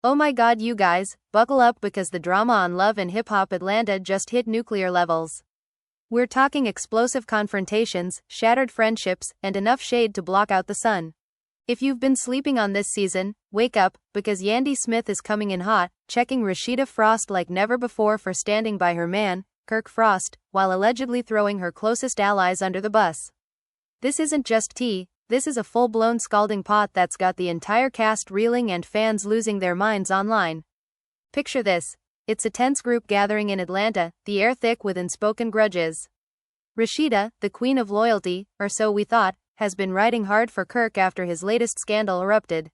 Oh my god, you guys, buckle up because the drama on Love and Hip Hop Atlanta just hit nuclear levels. We're talking explosive confrontations, shattered friendships, and enough shade to block out the sun. If you've been sleeping on this season, wake up, because Yandy Smith is coming in hot, checking Rasheeda Frost like never before for standing by her man, Kirk Frost, while allegedly throwing her closest allies under the bus. This isn't just tea, this is a full-blown scalding pot that's got the entire cast reeling and fans losing their minds online. Picture this. It's a tense group gathering in Atlanta, the air thick with unspoken grudges. Rasheeda, the queen of loyalty, or so we thought, has been riding hard for Kirk after his latest scandal erupted.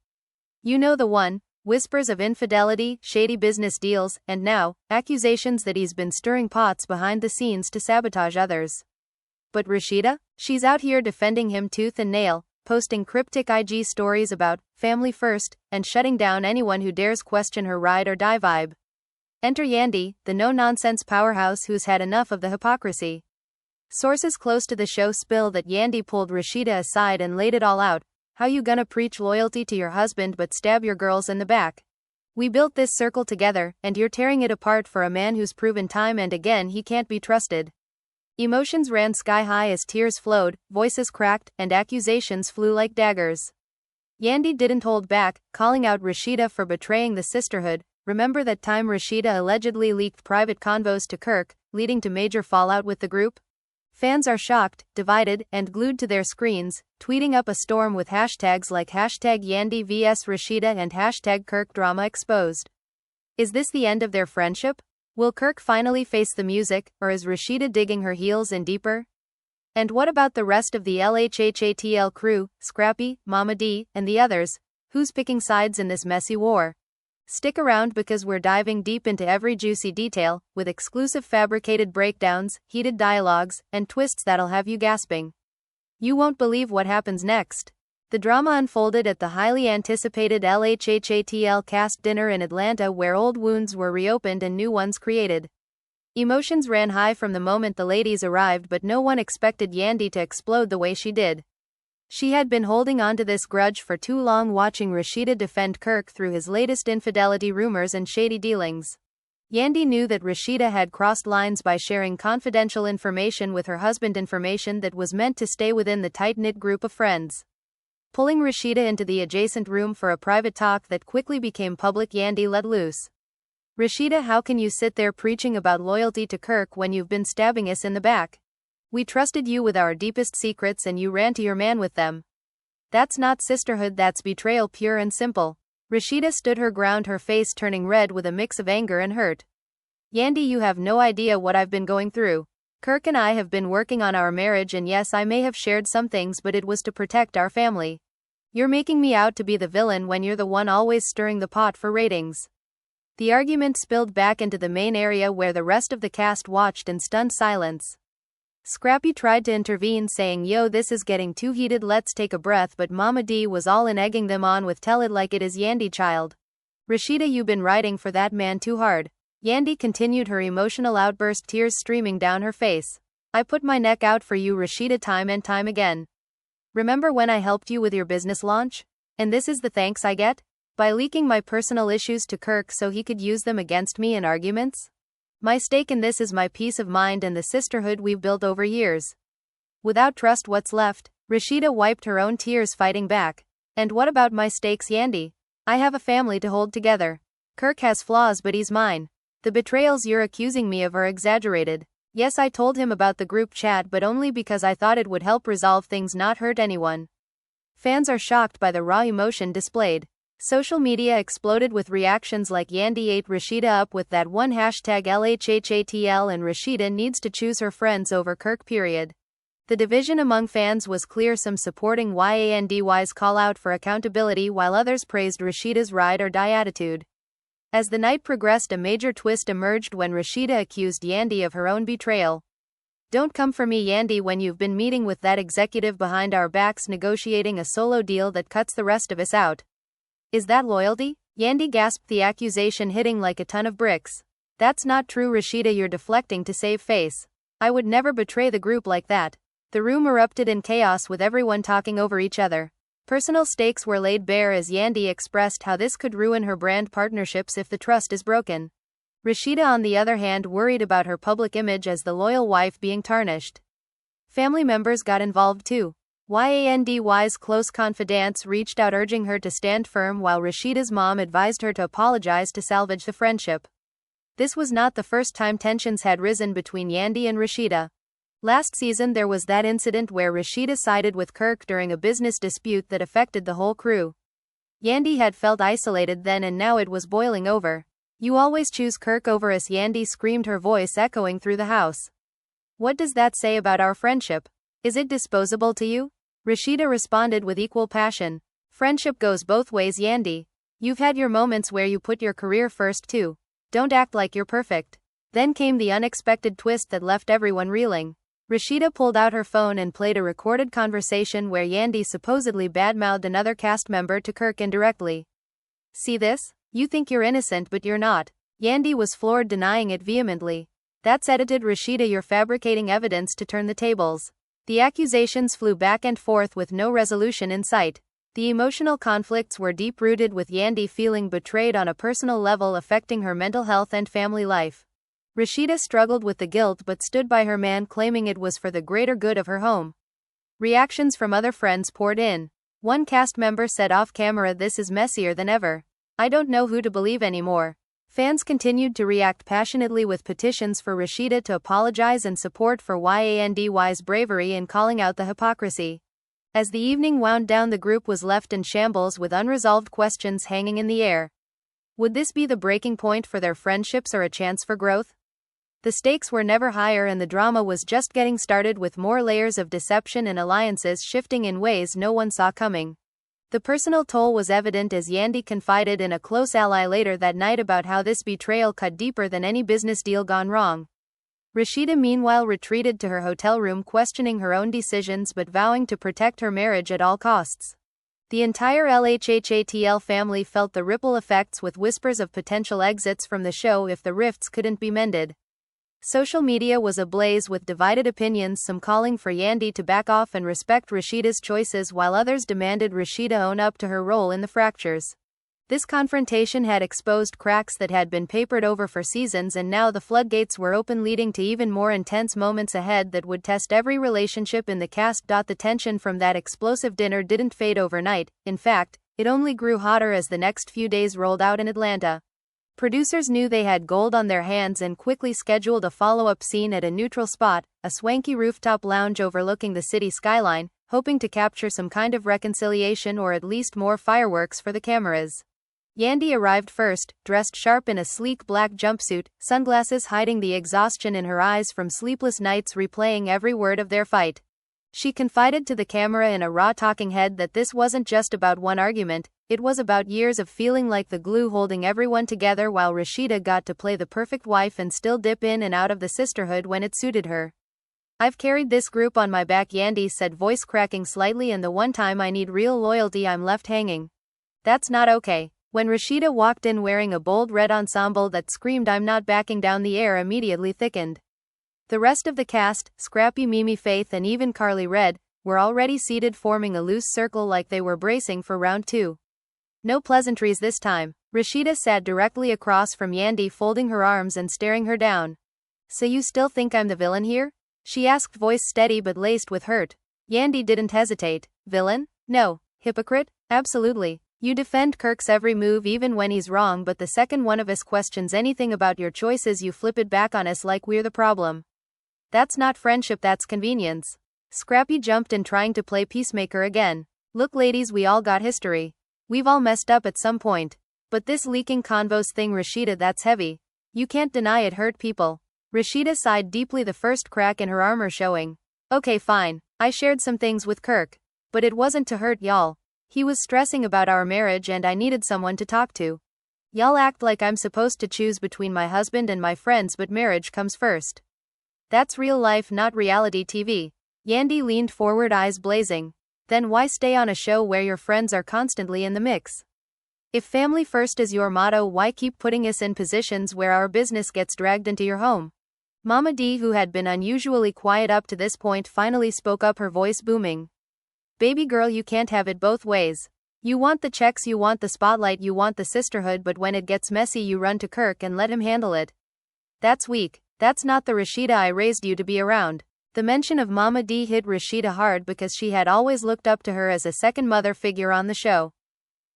You know the one, whispers of infidelity, shady business deals, and now, accusations that he's been stirring pots behind the scenes to sabotage others. But Rasheeda? She's out here defending him tooth and nail, posting cryptic IG stories about family first, and shutting down anyone who dares question her ride or die vibe. Enter Yandy, the no-nonsense powerhouse who's had enough of the hypocrisy. Sources close to the show spill that Yandy pulled Rasheeda aside and laid it all out. How you gonna preach loyalty to your husband but stab your girls in the back? We built this circle together, and you're tearing it apart for a man who's proven time and again he can't be trusted. Emotions ran sky high as tears flowed, voices cracked, and accusations flew like daggers. Yandy didn't hold back, calling out Rasheeda for betraying the sisterhood. Remember that time Rasheeda allegedly leaked private convos to Kirk, leading to major fallout with the group? Fans are shocked, divided, and glued to their screens, tweeting up a storm with hashtags like #Yandy vs Rasheeda and #Kirk drama exposed. Is this the end of their friendship? Will Kirk finally face the music, or is Rasheeda digging her heels in deeper? And what about the rest of the LHHATL crew, Scrappy, Mama D, and the others? Who's picking sides in this messy war? Stick around because we're diving deep into every juicy detail, with exclusive fabricated breakdowns, heated dialogues, and twists that'll have you gasping. You won't believe what happens next. The drama unfolded at the highly anticipated LHHATL cast dinner in Atlanta, where old wounds were reopened and new ones created. Emotions ran high from the moment the ladies arrived, but no one expected Yandy to explode the way she did. She had been holding onto this grudge for too long, watching Rasheeda defend Kirk through his latest infidelity rumors and shady dealings. Yandy knew that Rasheeda had crossed lines by sharing confidential information with her husband, information that was meant to stay within the tight-knit group of friends. Pulling Rasheeda into the adjacent room for a private talk that quickly became public, Yandy let loose. Rasheeda, how can you sit there preaching about loyalty to Kirk when you've been stabbing us in the back? We trusted you with our deepest secrets and you ran to your man with them. That's not sisterhood, that's betrayal, pure and simple. Rasheeda stood her ground, her face turning red with a mix of anger and hurt. Yandy, you have no idea what I've been going through. Kirk and I have been working on our marriage, and yes, I may have shared some things, but it was to protect our family. You're making me out to be the villain when you're the one always stirring the pot for ratings. The argument spilled back into the main area where the rest of the cast watched in stunned silence. Scrappy tried to intervene, saying, "Yo, this is getting too heated, let's take a breath," but Mama D was all in, egging them on with, "Tell it like it is, Yandy child. Rasheeda, you been riding for that man too hard." Yandy continued her emotional outburst, tears streaming down her face. "I put my neck out for you, Rasheeda, time and time again. Remember when I helped you with your business launch? And this is the thanks I get? By leaking my personal issues to Kirk so he could use them against me in arguments? My stake in this is my peace of mind and the sisterhood we've built over years. Without trust, what's left?" Rasheeda wiped her own tears, fighting back. "And what about my stakes, Yandy? I have a family to hold together. Kirk has flaws, but he's mine. The betrayals you're accusing me of are exaggerated. Yes, I told him about the group chat, but only because I thought it would help resolve things, not hurt anyone." Fans are shocked by the raw emotion displayed. Social media exploded with reactions like, "Yandy ate Rasheeda up with that one, #LHHATL, and Rasheeda needs to choose her friends over Kirk, period." The division among fans was clear, some supporting Yandy's call out for accountability while others praised Rasheeda's ride or die attitude. As the night progressed, a major twist emerged when Rasheeda accused Yandy of her own betrayal. "Don't come for me, Yandy, when you've been meeting with that executive behind our backs negotiating a solo deal that cuts the rest of us out. Is that loyalty?" Yandy gasped, the accusation hitting like a ton of bricks. "That's not true, Rasheeda, you're deflecting to save face. I would never betray the group like that." The room erupted in chaos with everyone talking over each other. Personal stakes were laid bare as Yandy expressed how this could ruin her brand partnerships if the trust is broken. Rasheeda, on the other hand, worried about her public image as the loyal wife being tarnished. Family members got involved too. Yandy's close confidants reached out urging her to stand firm, while Rasheeda's mom advised her to apologize to salvage the friendship. This was not the first time tensions had risen between Yandy and Rasheeda. Last season there was that incident where Rasheeda sided with Kirk during a business dispute that affected the whole crew. Yandy had felt isolated then, and now it was boiling over. "You always choose Kirk over us," Yandy screamed, her voice echoing through the house. "What does that say about our friendship? Is it disposable to you?" Rasheeda responded with equal passion. "Friendship goes both ways, Yandy. You've had your moments where you put your career first too. Don't act like you're perfect." Then came the unexpected twist that left everyone reeling. Rasheeda pulled out her phone and played a recorded conversation where Yandy supposedly badmouthed another cast member to Kirk indirectly. "See this? You think you're innocent but you're not." Yandy was floored, denying it vehemently. "That's edited, Rasheeda, you're fabricating evidence to turn the tables." The accusations flew back and forth with no resolution in sight. The emotional conflicts were deep-rooted, with Yandy feeling betrayed on a personal level, affecting her mental health and family life. Rasheeda struggled with the guilt but stood by her man, claiming it was for the greater good of her home. Reactions from other friends poured in. One cast member said off-camera, "This is messier than ever. I don't know who to believe anymore." Fans continued to react passionately, with petitions for Rasheeda to apologize and support for Yandy's bravery in calling out the hypocrisy. As the evening wound down, the group was left in shambles, with unresolved questions hanging in the air. Would this be the breaking point for their friendships, or a chance for growth? The stakes were never higher, and the drama was just getting started, with more layers of deception and alliances shifting in ways no one saw coming. The personal toll was evident as Yandy confided in a close ally later that night about how this betrayal cut deeper than any business deal gone wrong. Rasheeda meanwhile retreated to her hotel room, questioning her own decisions but vowing to protect her marriage at all costs. The entire LHHATL family felt the ripple effects, with whispers of potential exits from the show if the rifts couldn't be mended. Social media was ablaze with divided opinions, some calling for Yandy to back off and respect Rasheeda's choices, while others demanded Rasheeda own up to her role in the fractures. This confrontation had exposed cracks that had been papered over for seasons, and now the floodgates were open, leading to even more intense moments ahead that would test every relationship in the cast. The tension from that explosive dinner didn't fade overnight. In fact, it only grew hotter as the next few days rolled out in Atlanta. Producers knew they had gold on their hands and quickly scheduled a follow-up scene at a neutral spot, a swanky rooftop lounge overlooking the city skyline, hoping to capture some kind of reconciliation or at least more fireworks for the cameras. Yandy arrived first, dressed sharp in a sleek black jumpsuit, sunglasses hiding the exhaustion in her eyes from sleepless nights replaying every word of their fight. She confided to the camera in a raw talking head that this wasn't just about one argument, it was about years of feeling like the glue holding everyone together, while Rasheeda got to play the perfect wife and still dip in and out of the sisterhood when it suited her. "I've carried this group on my back," Yandy said, voice cracking slightly, "and the one time I need real loyalty I'm left hanging. That's not okay." When Rasheeda walked in wearing a bold red ensemble that screamed "I'm not backing down," the air immediately thickened. The rest of the cast, Scrappy, Mimi, Faith and even Carly Red, were already seated, forming a loose circle like they were bracing for round two. No pleasantries this time. Rasheeda sat directly across from Yandy, folding her arms and staring her down. "So you still think I'm the villain here?" she asked, voice steady but laced with hurt. Yandy didn't hesitate. "Villain? No. Hypocrite? Absolutely. You defend Kirk's every move even when he's wrong, but the second one of us questions anything about your choices you flip it back on us like we're the problem. That's not friendship, that's convenience." Scrappy jumped in, trying to play peacemaker again. "Look ladies, we all got history. We've all messed up at some point. But this leaking convos thing, Rasheeda, that's heavy. You can't deny it hurt people." Rasheeda sighed deeply, the first crack in her armor showing. "Okay, fine. I shared some things with Kirk. But it wasn't to hurt y'all. He was stressing about our marriage and I needed someone to talk to. Y'all act like I'm supposed to choose between my husband and my friends, but marriage comes first. That's real life, not reality TV." Yandy leaned forward, eyes blazing. "Then why stay on a show where your friends are constantly in the mix? If family first is your motto, why keep putting us in positions where our business gets dragged into your home?" Mama D, who had been unusually quiet up to this point, finally spoke up, her voice booming. Baby girl, you can't have it both ways. You want the checks, you want the spotlight, you want the sisterhood, but when it gets messy you run to Kirk and let him handle it. That's weak. That's not the Rasheeda I raised you to be around. The mention of Mama D hit Rasheeda hard because she had always looked up to her as a second mother figure on the show.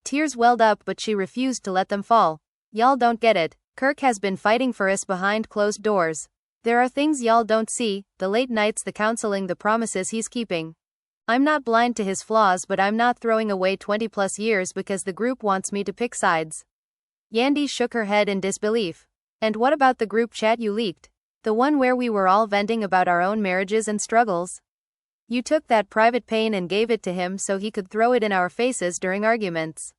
Tears welled up, but she refused to let them fall. Y'all don't get it. Kirk has been fighting for us behind closed doors. There are things y'all don't see, the late nights, the counseling, the promises he's keeping. I'm not blind to his flaws, but I'm not throwing away 20 plus years because the group wants me to pick sides. Yandy shook her head in disbelief. And what about the group chat you leaked? The one where we were all venting about our own marriages and struggles? You took that private pain and gave it to him so he could throw it in our faces during arguments.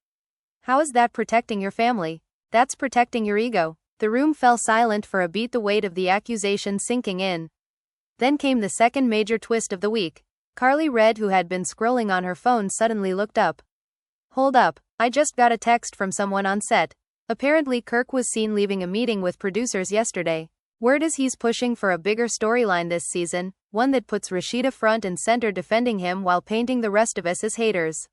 How is that protecting your family? That's protecting your ego. The room fell silent for a beat, the weight of the accusation sinking in. Then came the second major twist of the week. Carly Red, who had been scrolling on her phone, suddenly looked up. Hold up, I just got a text from someone on set. Apparently Kirk was seen leaving a meeting with producers yesterday. Word is he's pushing for a bigger storyline this season, one that puts Rasheeda front and center defending him while painting the rest of us as haters.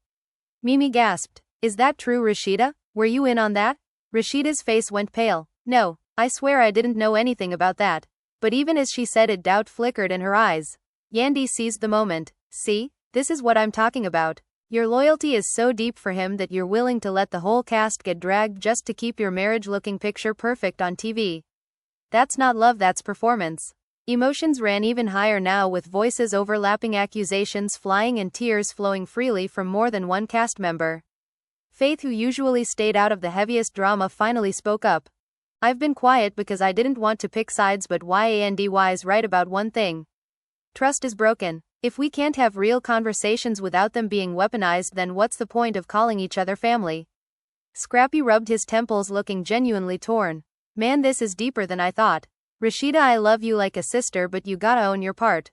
Mimi gasped. Is that true, Rasheeda? Were you in on that? Rasheeda's face went pale. No, I swear I didn't know anything about that. But even as she said it, doubt flickered in her eyes. Yandy seized the moment. See, this is what I'm talking about. Your loyalty is so deep for him that you're willing to let the whole cast get dragged just to keep your marriage looking picture perfect on TV. That's not love, that's performance. Emotions ran even higher now, with voices overlapping, accusations flying, and tears flowing freely from more than one cast member. Faith, who usually stayed out of the heaviest drama, finally spoke up. I've been quiet because I didn't want to pick sides, but Yandy's right about one thing. Trust is broken. If we can't have real conversations without them being weaponized, then what's the point of calling each other family? Scrappy rubbed his temples, looking genuinely torn. Man, this is deeper than I thought. Rasheeda, I love you like a sister, but you gotta own your part.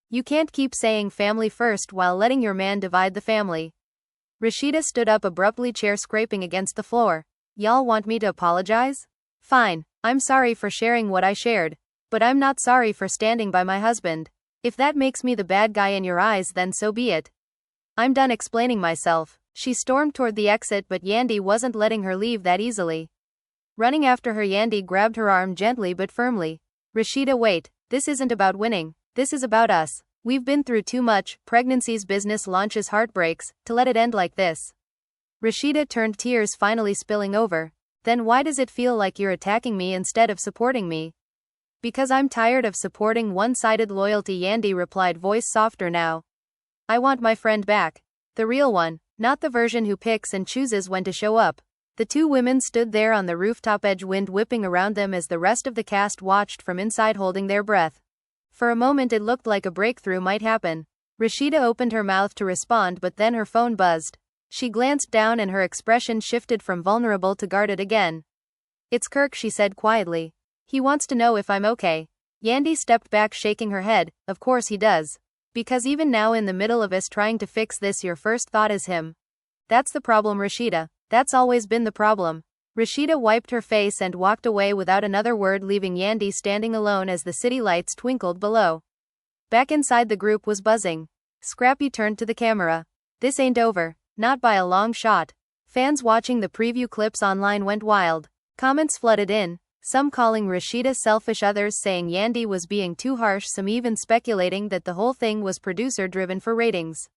You can't keep saying family first while letting your man divide the family. Rasheeda stood up abruptly, chair scraping against the floor. Y'all want me to apologize? Fine, I'm sorry for sharing what I shared. But I'm not sorry for standing by my husband. If that makes me the bad guy in your eyes, then so be it. I'm done explaining myself. She stormed toward the exit, but Yandy wasn't letting her leave that easily. Running after her, Yandy grabbed her arm gently but firmly. Rasheeda, wait, this isn't about winning. This is about us. We've been through too much, pregnancies, business launches, heartbreaks, to let it end like this. Rasheeda turned, tears finally spilling over. Then why does it feel like you're attacking me instead of supporting me? Because I'm tired of supporting one-sided loyalty, Yandy replied, voice softer now. I want my friend back. The real one, not the version who picks and chooses when to show up. The two women stood there on the rooftop edge, wind whipping around them as the rest of the cast watched from inside, holding their breath. For a moment it looked like a breakthrough might happen. Rasheeda opened her mouth to respond, but then her phone buzzed. She glanced down and her expression shifted from vulnerable to guarded again. It's Kirk, she said quietly. He wants to know if I'm okay. Yandy stepped back, shaking her head. Of course he does. Because even now, in the middle of us trying to fix this, your first thought is him. That's the problem, Rasheeda. That's always been the problem. Rasheeda wiped her face and walked away without another word, leaving Yandy standing alone as the city lights twinkled below. Back inside, the group was buzzing. Scrappy turned to the camera. This ain't over. Not by a long shot. Fans watching the preview clips online went wild. Comments flooded in. Some calling Rasheeda selfish, others saying Yandy was being too harsh, some even speculating that the whole thing was producer-driven for ratings.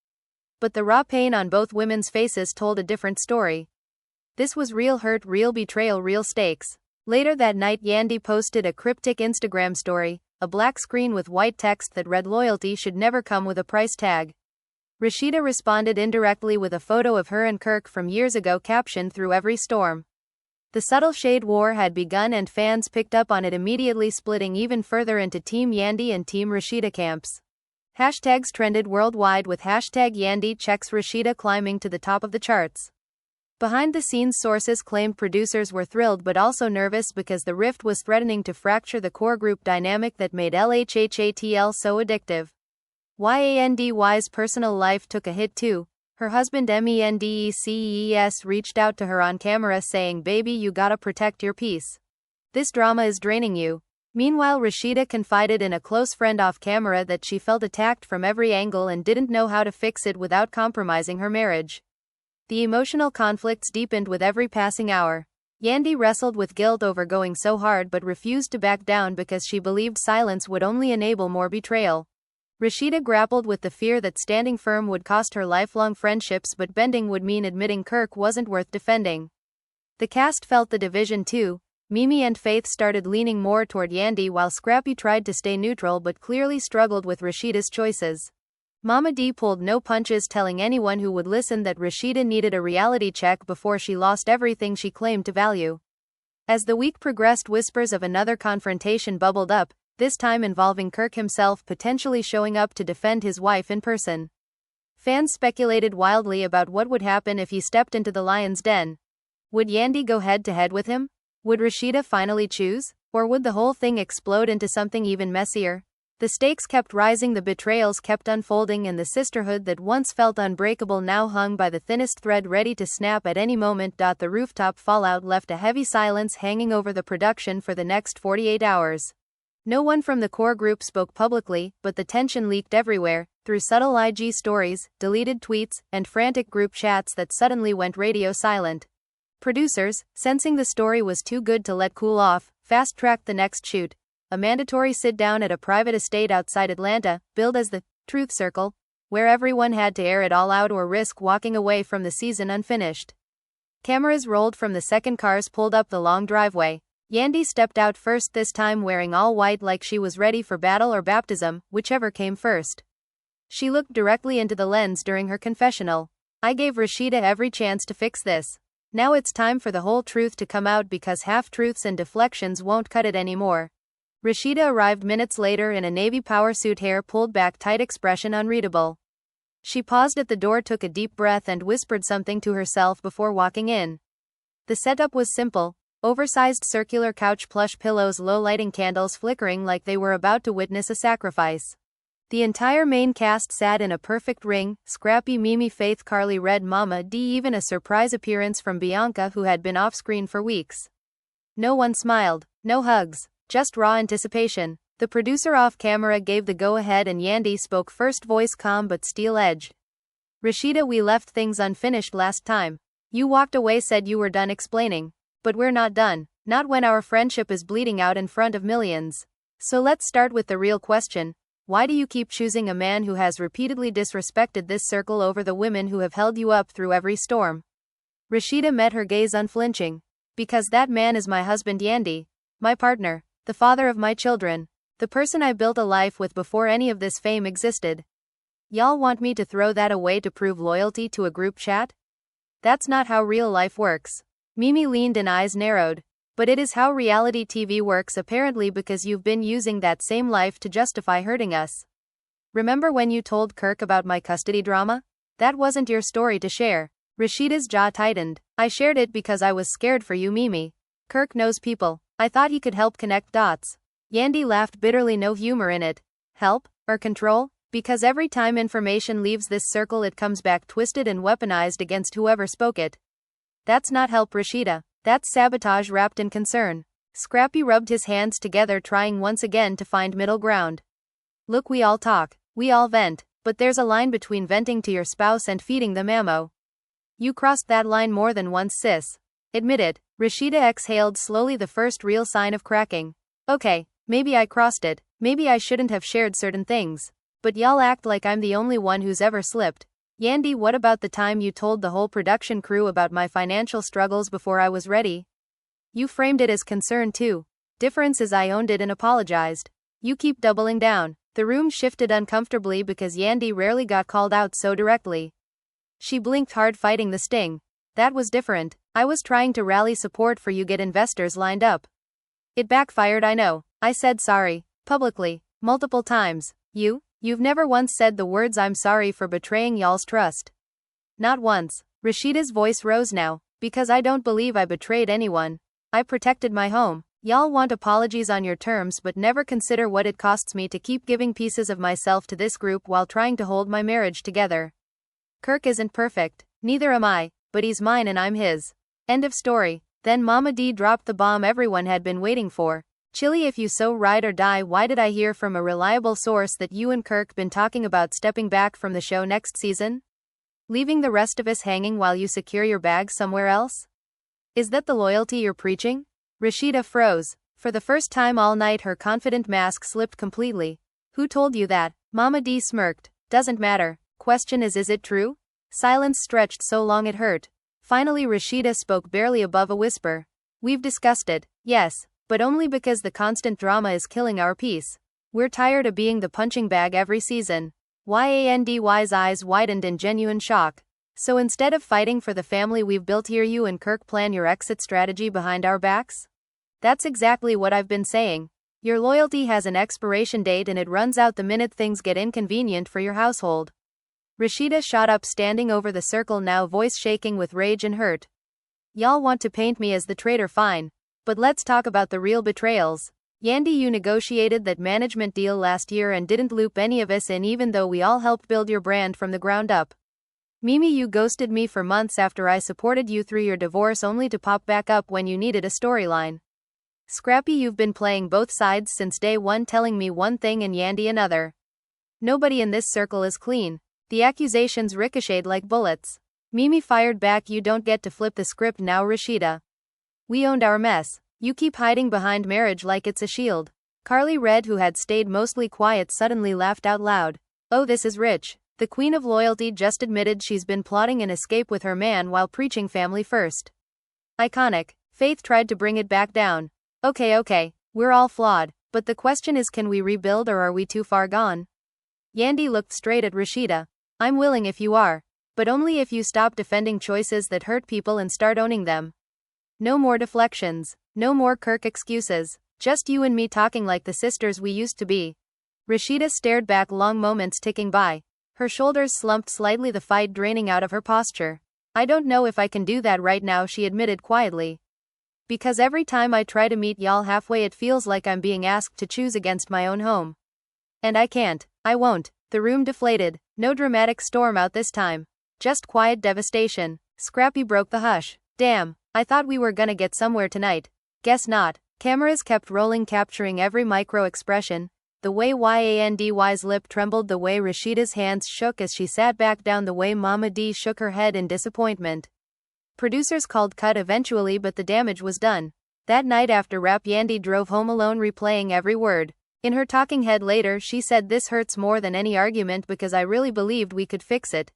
But the raw pain on both women's faces told a different story. This was real hurt, real betrayal, real stakes. Later that night, Yandy posted a cryptic Instagram story, a black screen with white text that read, "Loyalty should never come with a price tag." Rasheeda responded indirectly with a photo of her and Kirk from years ago, captioned, "Through every storm." The subtle shade war had begun and fans picked up on it immediately, splitting even further into Team Yandy and Team Rasheeda camps. Hashtags trended worldwide, with hashtag Yandy checks Rasheeda climbing to the top of the charts. Behind-the-scenes sources claimed producers were thrilled but also nervous because the rift was threatening to fracture the core group dynamic that made LHHATL so addictive. Yandy's personal life took a hit too. Her husband Mendeces reached out to her on camera saying, "Baby, you gotta protect your peace. This drama is draining you." Meanwhile, Rasheeda confided in a close friend off camera that she felt attacked from every angle and didn't know how to fix it without compromising her marriage. The emotional conflicts deepened with every passing hour. Yandy wrestled with guilt over going so hard but refused to back down because she believed silence would only enable more betrayal. Rasheeda grappled with the fear that standing firm would cost her lifelong friendships, but bending would mean admitting Kirk wasn't worth defending. The cast felt the division too. Mimi and Faith started leaning more toward Yandy while Scrappy tried to stay neutral but clearly struggled with Rasheeda's choices. Mama D pulled no punches, telling anyone who would listen that Rasheeda needed a reality check before she lost everything she claimed to value. As the week progressed, whispers of another confrontation bubbled up, this time involving Kirk himself potentially showing up to defend his wife in person. Fans speculated wildly about what would happen if he stepped into the lion's den. Would Yandy go head-to-head with him? Would Rasheeda finally choose? Or would the whole thing explode into something even messier? The stakes kept rising, the betrayals kept unfolding, and the sisterhood that once felt unbreakable now hung by the thinnest thread, ready to snap at any moment. The rooftop fallout left a heavy silence hanging over the production for the next 48 hours. No one from the core group spoke publicly, but the tension leaked everywhere, through subtle IG stories, deleted tweets, and frantic group chats that suddenly went radio silent. Producers, sensing the story was too good to let cool off, fast-tracked the next shoot. A mandatory sit-down at a private estate outside Atlanta, billed as the Truth Circle, where everyone had to air it all out or risk walking away from the season unfinished. Cameras rolled from the second, cars pulled up the long driveway. Yandy stepped out first, this time wearing all white like she was ready for battle or baptism, whichever came first. She looked directly into the lens during her confessional. I gave Rasheeda every chance to fix this. Now it's time for the whole truth to come out, because half-truths and deflections won't cut it anymore. Rasheeda arrived minutes later in a navy power suit, hair pulled back tight, expression unreadable. She paused at the door, took a deep breath, and whispered something to herself before walking in. The setup was simple. Oversized circular couch, plush pillows, low lighting, candles flickering like they were about to witness a sacrifice. The entire main cast sat in a perfect ring: Scrappy, Mimi, Faith, Carly, Red, Mama D, even a surprise appearance from Bianca, who had been off-screen for weeks. No one smiled, no hugs, just raw anticipation. The producer off camera gave the go-ahead and Yandy spoke first, voice calm but steel-edged. Rasheeda, we left things unfinished last time. You walked away, said you were done explaining. But we're not done. Not when our friendship is bleeding out in front of millions. So let's start with the real question. Why do you keep choosing a man who has repeatedly disrespected this circle over the women who have held you up through every storm? Rasheeda met her gaze unflinching. Because that man is my husband, Yandy. My partner. The father of my children. The person I built a life with before any of this fame existed. Y'all want me to throw that away to prove loyalty to a group chat? That's not how real life works. Mimi leaned in, eyes narrowed. But it is how reality TV works, apparently, because you've been using that same life to justify hurting us. Remember when you told Kirk about my custody drama? That wasn't your story to share. Rasheeda's jaw tightened. I shared it because I was scared for you, Mimi. Kirk knows people. I thought he could help connect dots. Yandy laughed bitterly, no humor in it. Help? Or control? Because every time information leaves this circle, it comes back twisted and weaponized against whoever spoke it. That's not help, Rasheeda. That's sabotage wrapped in concern. Scrappy rubbed his hands together, trying once again to find middle ground. Look, we all talk. We all vent. But there's a line between venting to your spouse and feeding them ammo. You crossed that line more than once, sis. Admit it. Rasheeda exhaled slowly, the first real sign of cracking. Okay, maybe I crossed it. Maybe I shouldn't have shared certain things. But y'all act like I'm the only one who's ever slipped. Yandy, what about the time you told the whole production crew about my financial struggles before I was ready? You framed it as concern too. Difference is I owned it and apologized. You keep doubling down. The room shifted uncomfortably because Yandy rarely got called out so directly. She blinked hard, fighting the sting. That was different. I was trying to rally support for you, get investors lined up. It backfired, I know. I said sorry. Publicly. Multiple times. You've never once said the words I'm sorry for betraying y'all's trust. Not once. Rasheeda's voice rose now. Because I don't believe I betrayed anyone. I protected my home. Y'all want apologies on your terms but never consider what it costs me to keep giving pieces of myself to this group while trying to hold my marriage together. Kirk isn't perfect. Neither am I. But he's mine and I'm his. End of story. Then Mama D dropped the bomb everyone had been waiting for. Chilly if you so ride or die. Why did I hear from a reliable source that you and Kirk been talking about stepping back from the show next season? Leaving the rest of us hanging while you secure your bag somewhere else? Is that the loyalty you're preaching? Rasheeda froze. For the first time all night her confident mask slipped completely. Who told you that? Mama D smirked. Doesn't matter. Question is it true? Silence stretched so long it hurt. Finally Rasheeda spoke barely above a whisper. We've discussed it, yes, but only because the constant drama is killing our peace. We're tired of being the punching bag every season. Yandy's eyes widened in genuine shock. So instead of fighting for the family we've built here, you and Kirk plan your exit strategy behind our backs? That's exactly what I've been saying. Your loyalty has an expiration date and it runs out the minute things get inconvenient for your household. Rasheeda shot up, standing over the circle now, voice shaking with rage and hurt. Y'all want to paint me as the traitor, fine. But let's talk about the real betrayals. Yandy, you negotiated that management deal last year and didn't loop any of us in, even though we all helped build your brand from the ground up. Mimi, you ghosted me for months after I supported you through your divorce, only to pop back up when you needed a storyline. Scrappy, you've been playing both sides since day one, telling me one thing and Yandy another. Nobody in this circle is clean. The accusations ricocheted like bullets. Mimi fired back, you don't get to flip the script now, Rasheeda. We owned our mess. You keep hiding behind marriage like it's a shield. Carly Red, who had stayed mostly quiet, suddenly laughed out loud. Oh, this is rich. The queen of loyalty just admitted she's been plotting an escape with her man while preaching family first. Iconic. Faith tried to bring it back down. Okay, we're all flawed, but the question is, can we rebuild or are we too far gone? Yandy looked straight at Rasheeda. I'm willing if you are, but only if you stop defending choices that hurt people and start owning them. No more deflections, no more Kirk excuses, just you and me talking like the sisters we used to be. Rasheeda stared back, long moments ticking by. Her shoulders slumped slightly, the fight draining out of her posture. I don't know if I can do that right now, she admitted quietly. Because every time I try to meet y'all halfway it feels like I'm being asked to choose against my own home. And I can't, I won't. The room deflated. No dramatic storm out this time. Just quiet devastation. Scrappy broke the hush. Damn, I thought we were gonna get somewhere tonight. Guess not. Cameras kept rolling, capturing every micro expression. The way Yandy's lip trembled, the way Rasheeda's hands shook as she sat back down, the way Mama D shook her head in disappointment. Producers called cut eventually, but the damage was done. That night after rap, Yandy drove home alone, replaying every word. In her talking head later, she said, "This hurts more than any argument because I really believed we could fix it.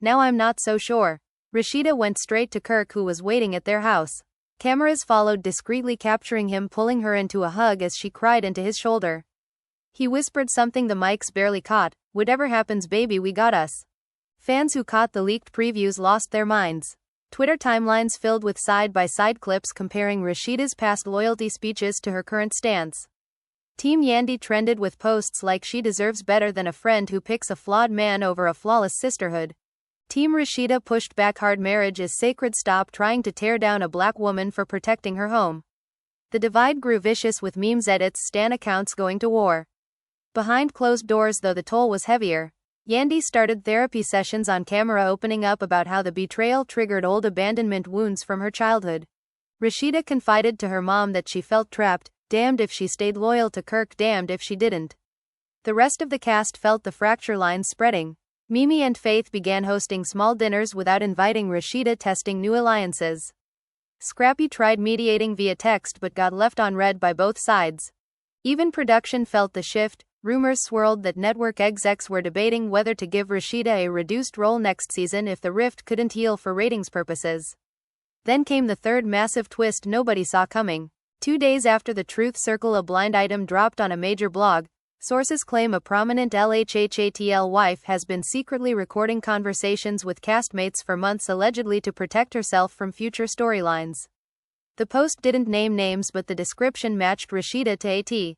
Now I'm not so sure." Rasheeda went straight to Kirk, who was waiting at their house. Cameras followed discreetly, capturing him pulling her into a hug as she cried into his shoulder. He whispered something the mics barely caught. "Whatever happens, baby, we got us." Fans who caught the leaked previews lost their minds. Twitter timelines filled with side-by-side clips comparing Rasheeda's past loyalty speeches to her current stance. Team Yandy trended with posts like, "She deserves better than a friend who picks a flawed man over a flawless sisterhood." Team Rasheeda pushed back, "Hard marriage is sacred. Stop trying to tear down a black woman for protecting her home." The divide grew vicious, with memes, edits, stan accounts going to war. Behind closed doors, though, the toll was heavier. Yandy started therapy sessions on camera, opening up about how the betrayal triggered old abandonment wounds from her childhood. Rasheeda confided to her mom that she felt trapped, damned if she stayed loyal to Kirk, damned if she didn't. The rest of the cast felt the fracture lines spreading. Mimi and Faith began hosting small dinners without inviting Rasheeda, testing new alliances. Scrappy tried mediating via text but got left on red by both sides. Even production felt the shift. Rumors swirled that network execs were debating whether to give Rasheeda a reduced role next season if the rift couldn't heal for ratings purposes. Then came the third massive twist nobody saw coming. 2 days after the Truth Circle, a blind item dropped on a major blog. Sources claim a prominent LHHATL wife has been secretly recording conversations with castmates for months, allegedly to protect herself from future storylines. The post didn't name names, but the description matched Rasheeda to a T.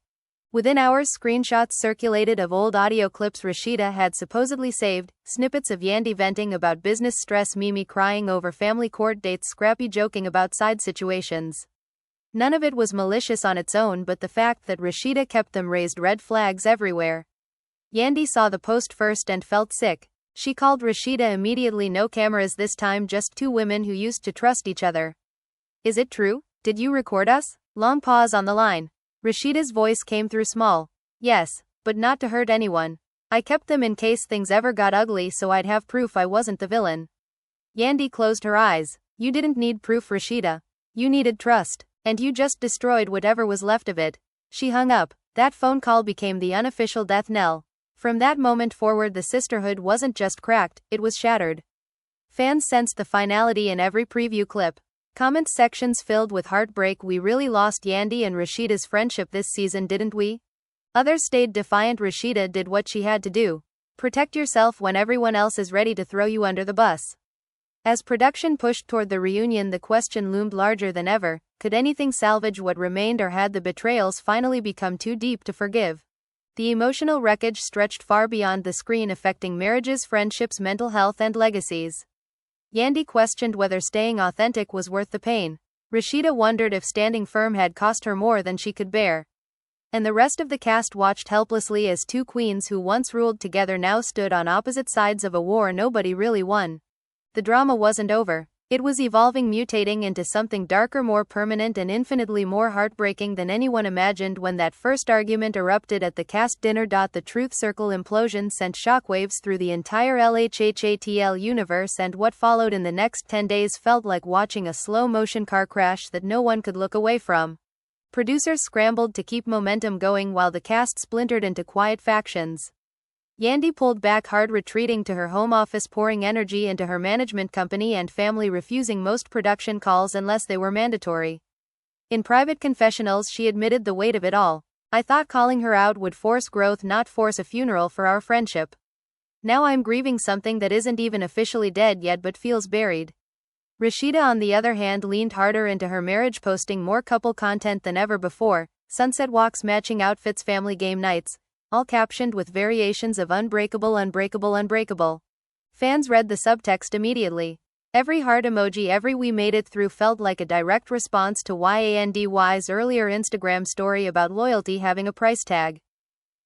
Within hours, screenshots circulated of old audio clips Rasheeda had supposedly saved, snippets of Yandy venting about business stress, Mimi crying over family court dates, Scrappy joking about side situations. None of it was malicious on its own, but the fact that Rasheeda kept them raised red flags everywhere. Yandy saw the post first and felt sick. She called Rasheeda immediately. "No cameras this time, just two women who used to trust each other. Is it true? Did you record us?" Long pause on the line. Rasheeda's voice came through small. Yes, but not to hurt anyone. I kept them in case things ever got ugly so I'd have proof I wasn't the villain. Yandy closed her eyes. You didn't need proof, Rasheeda. You needed trust. And you just destroyed whatever was left of it. She hung up. That phone call became the unofficial death knell. From that moment forward, the sisterhood wasn't just cracked, it was shattered. Fans sensed the finality in every preview clip. Comment sections filled with heartbreak. We really lost Yandy and Rasheeda's friendship this season, didn't we? Others stayed defiant. Rasheeda did what she had to do. Protect yourself when everyone else is ready to throw you under the bus. As production pushed toward the reunion, the question loomed larger than ever. Could anything salvage what remained, or had the betrayals finally become too deep to forgive? The emotional wreckage stretched far beyond the screen, affecting marriages, friendships, mental health, and legacies. Yandy questioned whether staying authentic was worth the pain. Rasheeda wondered if standing firm had cost her more than she could bear. And the rest of the cast watched helplessly as two queens who once ruled together now stood on opposite sides of a war nobody really won. The drama wasn't over. It was evolving, mutating into something darker, more permanent, and infinitely more heartbreaking than anyone imagined. When that first argument erupted at the cast dinner, the Truth Circle implosion sent shockwaves through the entire LHHATL universe, and what followed in the next 10 days felt like watching a slow-motion car crash that no one could look away from. Producers scrambled to keep momentum going while the cast splintered into quiet factions. Yandy pulled back hard, retreating to her home office, pouring energy into her management company and family, refusing most production calls unless they were mandatory. In private confessionals, she admitted the weight of it all. I thought calling her out would force growth, not force a funeral for our friendship. Now I'm grieving something that isn't even officially dead yet but feels buried. Rasheeda, on the other hand, leaned harder into her marriage, posting more couple content than ever before. Sunset walks, matching outfits, family game nights, all captioned with variations of unbreakable, unbreakable, unbreakable. Fans read the subtext immediately. Every heart emoji, every "we made it through" felt like a direct response to Yandy's earlier Instagram story about loyalty having a price tag.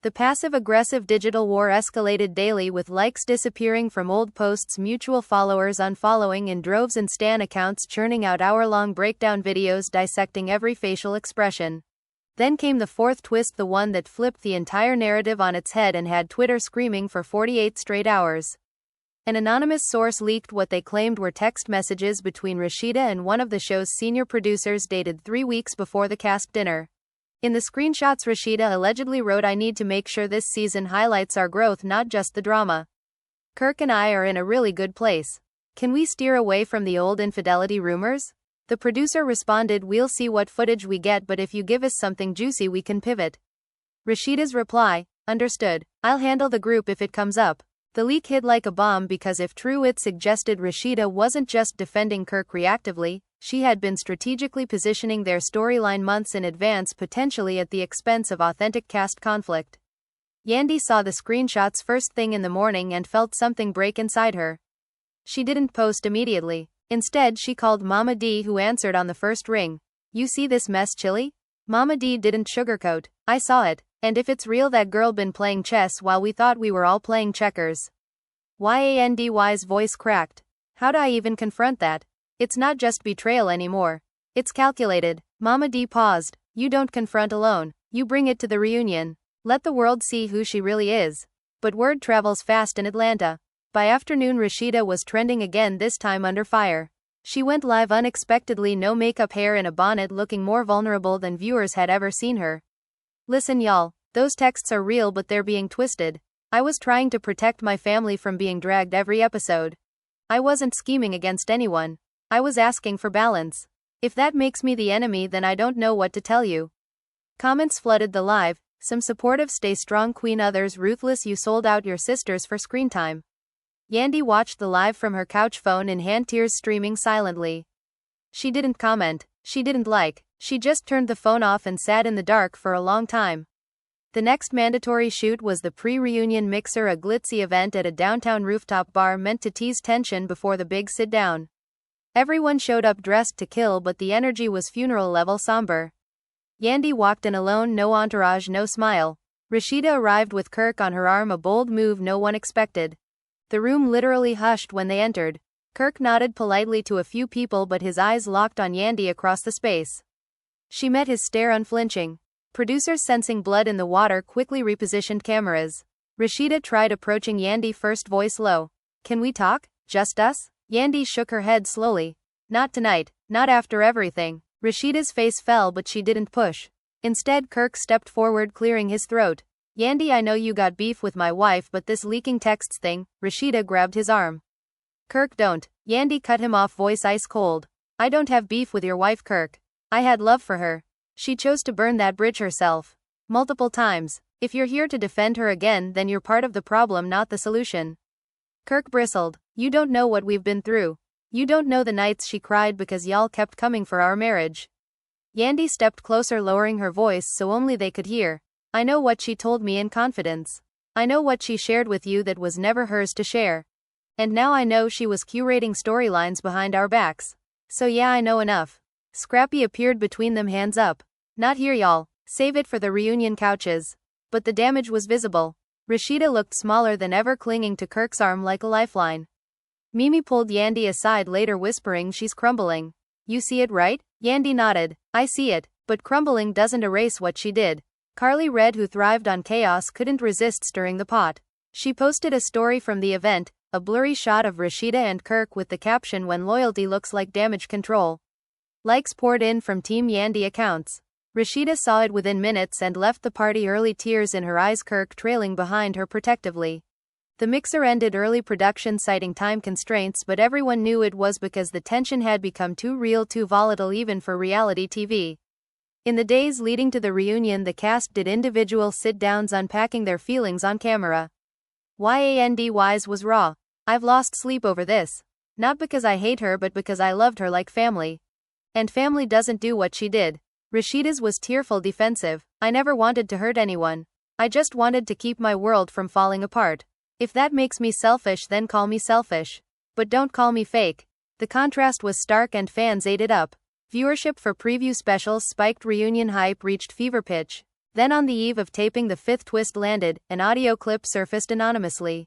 The passive-aggressive digital war escalated daily, with likes disappearing from old posts, mutual followers unfollowing in droves, and stan accounts churning out hour-long breakdown videos dissecting every facial expression. Then came the fourth twist, the one that flipped the entire narrative on its head and had Twitter screaming for 48 straight hours. An anonymous source leaked what they claimed were text messages between Rasheeda and one of the show's senior producers dated 3 weeks before the cast dinner. In the screenshots, Rasheeda allegedly wrote, "I need to make sure this season highlights our growth, not just the drama. Kirk and I are in a really good place. Can we steer away from the old infidelity rumors?" The producer responded, "We'll see what footage we get, but if you give us something juicy we can pivot." Rasheeda's reply, "Understood. I'll handle the group if it comes up." The leak hit like a bomb because, if true, it suggested Rasheeda wasn't just defending Kirk reactively, she had been strategically positioning their storyline months in advance, potentially at the expense of authentic cast conflict. Yandy saw the screenshots first thing in the morning and felt something break inside her. She didn't post immediately. Instead, she called Mama D, who answered on the first ring. "You see this mess, Chili?" Mama D didn't sugarcoat. "I saw it. And if it's real, that girl been playing chess while we thought we were all playing checkers." Yandy's voice cracked. "How'd I even confront that? It's not just betrayal anymore. It's calculated." Mama D paused. "You don't confront alone. You bring it to the reunion. Let the world see who she really is." But word travels fast in Atlanta. By afternoon, Rasheeda was trending again, this time under fire. She went live unexpectedly, no makeup, hair in a bonnet, looking more vulnerable than viewers had ever seen her. "Listen, y'all, those texts are real, but they're being twisted. I was trying to protect my family from being dragged every episode. I wasn't scheming against anyone. I was asking for balance. If that makes me the enemy, then I don't know what to tell you." Comments flooded the live, some supportive, "Stay strong, queen," others, "Ruthless, you sold out your sisters for screen time." Yandy watched the live from her couch, phone in hand, tears streaming silently. She didn't comment. She didn't like. She just turned the phone off and sat in the dark for a long time. The next mandatory shoot was the pre-reunion mixer, a glitzy event at a downtown rooftop bar meant to tease tension before the big sit-down. Everyone showed up dressed to kill, but the energy was funeral-level somber. Yandy walked in alone, no entourage, no smile. Rasheeda arrived with Kirk on her arm, a bold move no one expected. The room literally hushed when they entered. Kirk nodded politely to a few people, but his eyes locked on Yandy across the space. She met his stare unflinching. Producers sensing blood in the water quickly repositioned cameras. Rasheeda tried approaching Yandy, first voice low. Can we talk? Just us? Yandy shook her head slowly. Not tonight, not after everything. Rasheeda's face fell but she didn't push. Instead Kirk stepped forward, clearing his throat. Yandy, I know you got beef with my wife, but this leaking texts thing. Rasheeda grabbed his arm. Kirk, don't. Yandy cut him off, voice ice cold. I don't have beef with your wife, Kirk. I had love for her. She chose to burn that bridge herself. Multiple times. If you're here to defend her again, then you're part of the problem, not the solution. Kirk bristled. You don't know what we've been through. You don't know the nights she cried because y'all kept coming for our marriage. Yandy stepped closer, lowering her voice so only they could hear. I know what she told me in confidence. I know what she shared with you that was never hers to share. And now I know she was curating storylines behind our backs. So yeah, I know enough. Scrappy appeared between them, hands up. Not here, y'all. Save it for the reunion couches. But the damage was visible. Rasheeda looked smaller than ever, clinging to Kirk's arm like a lifeline. Mimi pulled Yandy aside later, whispering she's crumbling. You see it, right? Yandy nodded. I see it, but crumbling doesn't erase what she did. Carly Red, who thrived on chaos, couldn't resist stirring the pot. She posted a story from the event, a blurry shot of Rasheeda and Kirk with the caption, when loyalty looks like damage control. Likes poured in from Team Yandy accounts. Rasheeda saw it within minutes and left the party early, tears in her eyes, Kirk trailing behind her protectively. The mixer ended early production, citing time constraints, but everyone knew it was because the tension had become too real, too volatile even for reality TV. In the days leading to the reunion, the cast did individual sit-downs, unpacking their feelings on camera. Yandy's was raw. I've lost sleep over this. Not because I hate her, but because I loved her like family. And family doesn't do what she did. Rasheeda's was tearful, defensive. I never wanted to hurt anyone. I just wanted to keep my world from falling apart. If that makes me selfish, then call me selfish. But don't call me fake. The contrast was stark and fans ate it up. Viewership for preview specials spiked, reunion hype reached fever pitch. Then on the eve of taping, the fifth twist landed, an audio clip surfaced anonymously.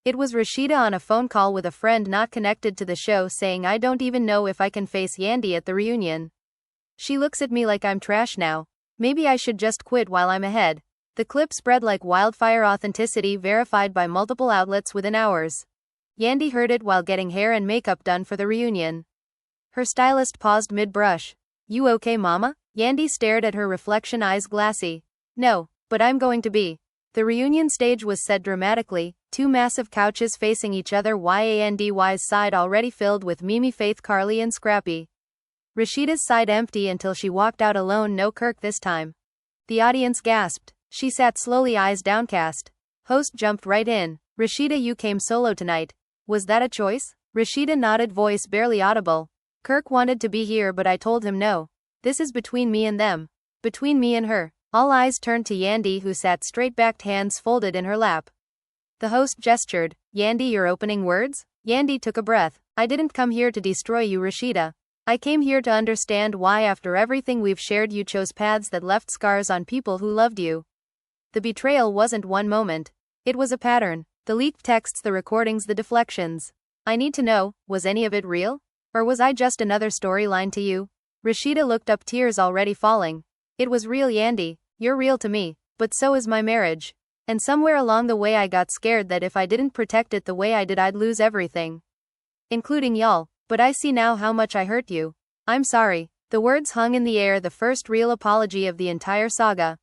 It was Rasheeda on a phone call with a friend not connected to the show, saying, I don't even know if I can face Yandy at the reunion. She looks at me like I'm trash now. Maybe I should just quit while I'm ahead. The clip spread like wildfire, authenticity verified by multiple outlets within hours. Yandy heard it while getting hair and makeup done for the reunion. Her stylist paused mid-brush. You okay, mama? Yandy stared at her reflection, eyes glassy. No, but I'm going to be. The reunion stage was set dramatically, two massive couches facing each other, Yandy's side already filled with Mimi, Faith, Carly and Scrappy. Rasheeda's side empty until she walked out alone, no Kirk this time. The audience gasped. She sat slowly, eyes downcast. Host jumped right in. Rasheeda, you came solo tonight. Was that a choice? Rasheeda nodded, voice barely audible. Kirk wanted to be here, but I told him no. This is between me and them. Between me and her. All eyes turned to Yandy, who sat straight-backed, hands folded in her lap. The host gestured. Yandy, your opening words? Yandy took a breath. I didn't come here to destroy you, Rasheeda. I came here to understand why, after everything we've shared, you chose paths that left scars on people who loved you. The betrayal wasn't one moment. It was a pattern. The leaked texts, the recordings, the deflections. I need to know, was any of it real? Or was I just another storyline to you? Rasheeda looked up, tears already falling. It was real, Yandy. You're real to me. But so is my marriage. And somewhere along the way I got scared that if I didn't protect it the way I did, I'd lose everything. Including y'all. But I see now how much I hurt you. I'm sorry. The words hung in the air, the first real apology of the entire saga.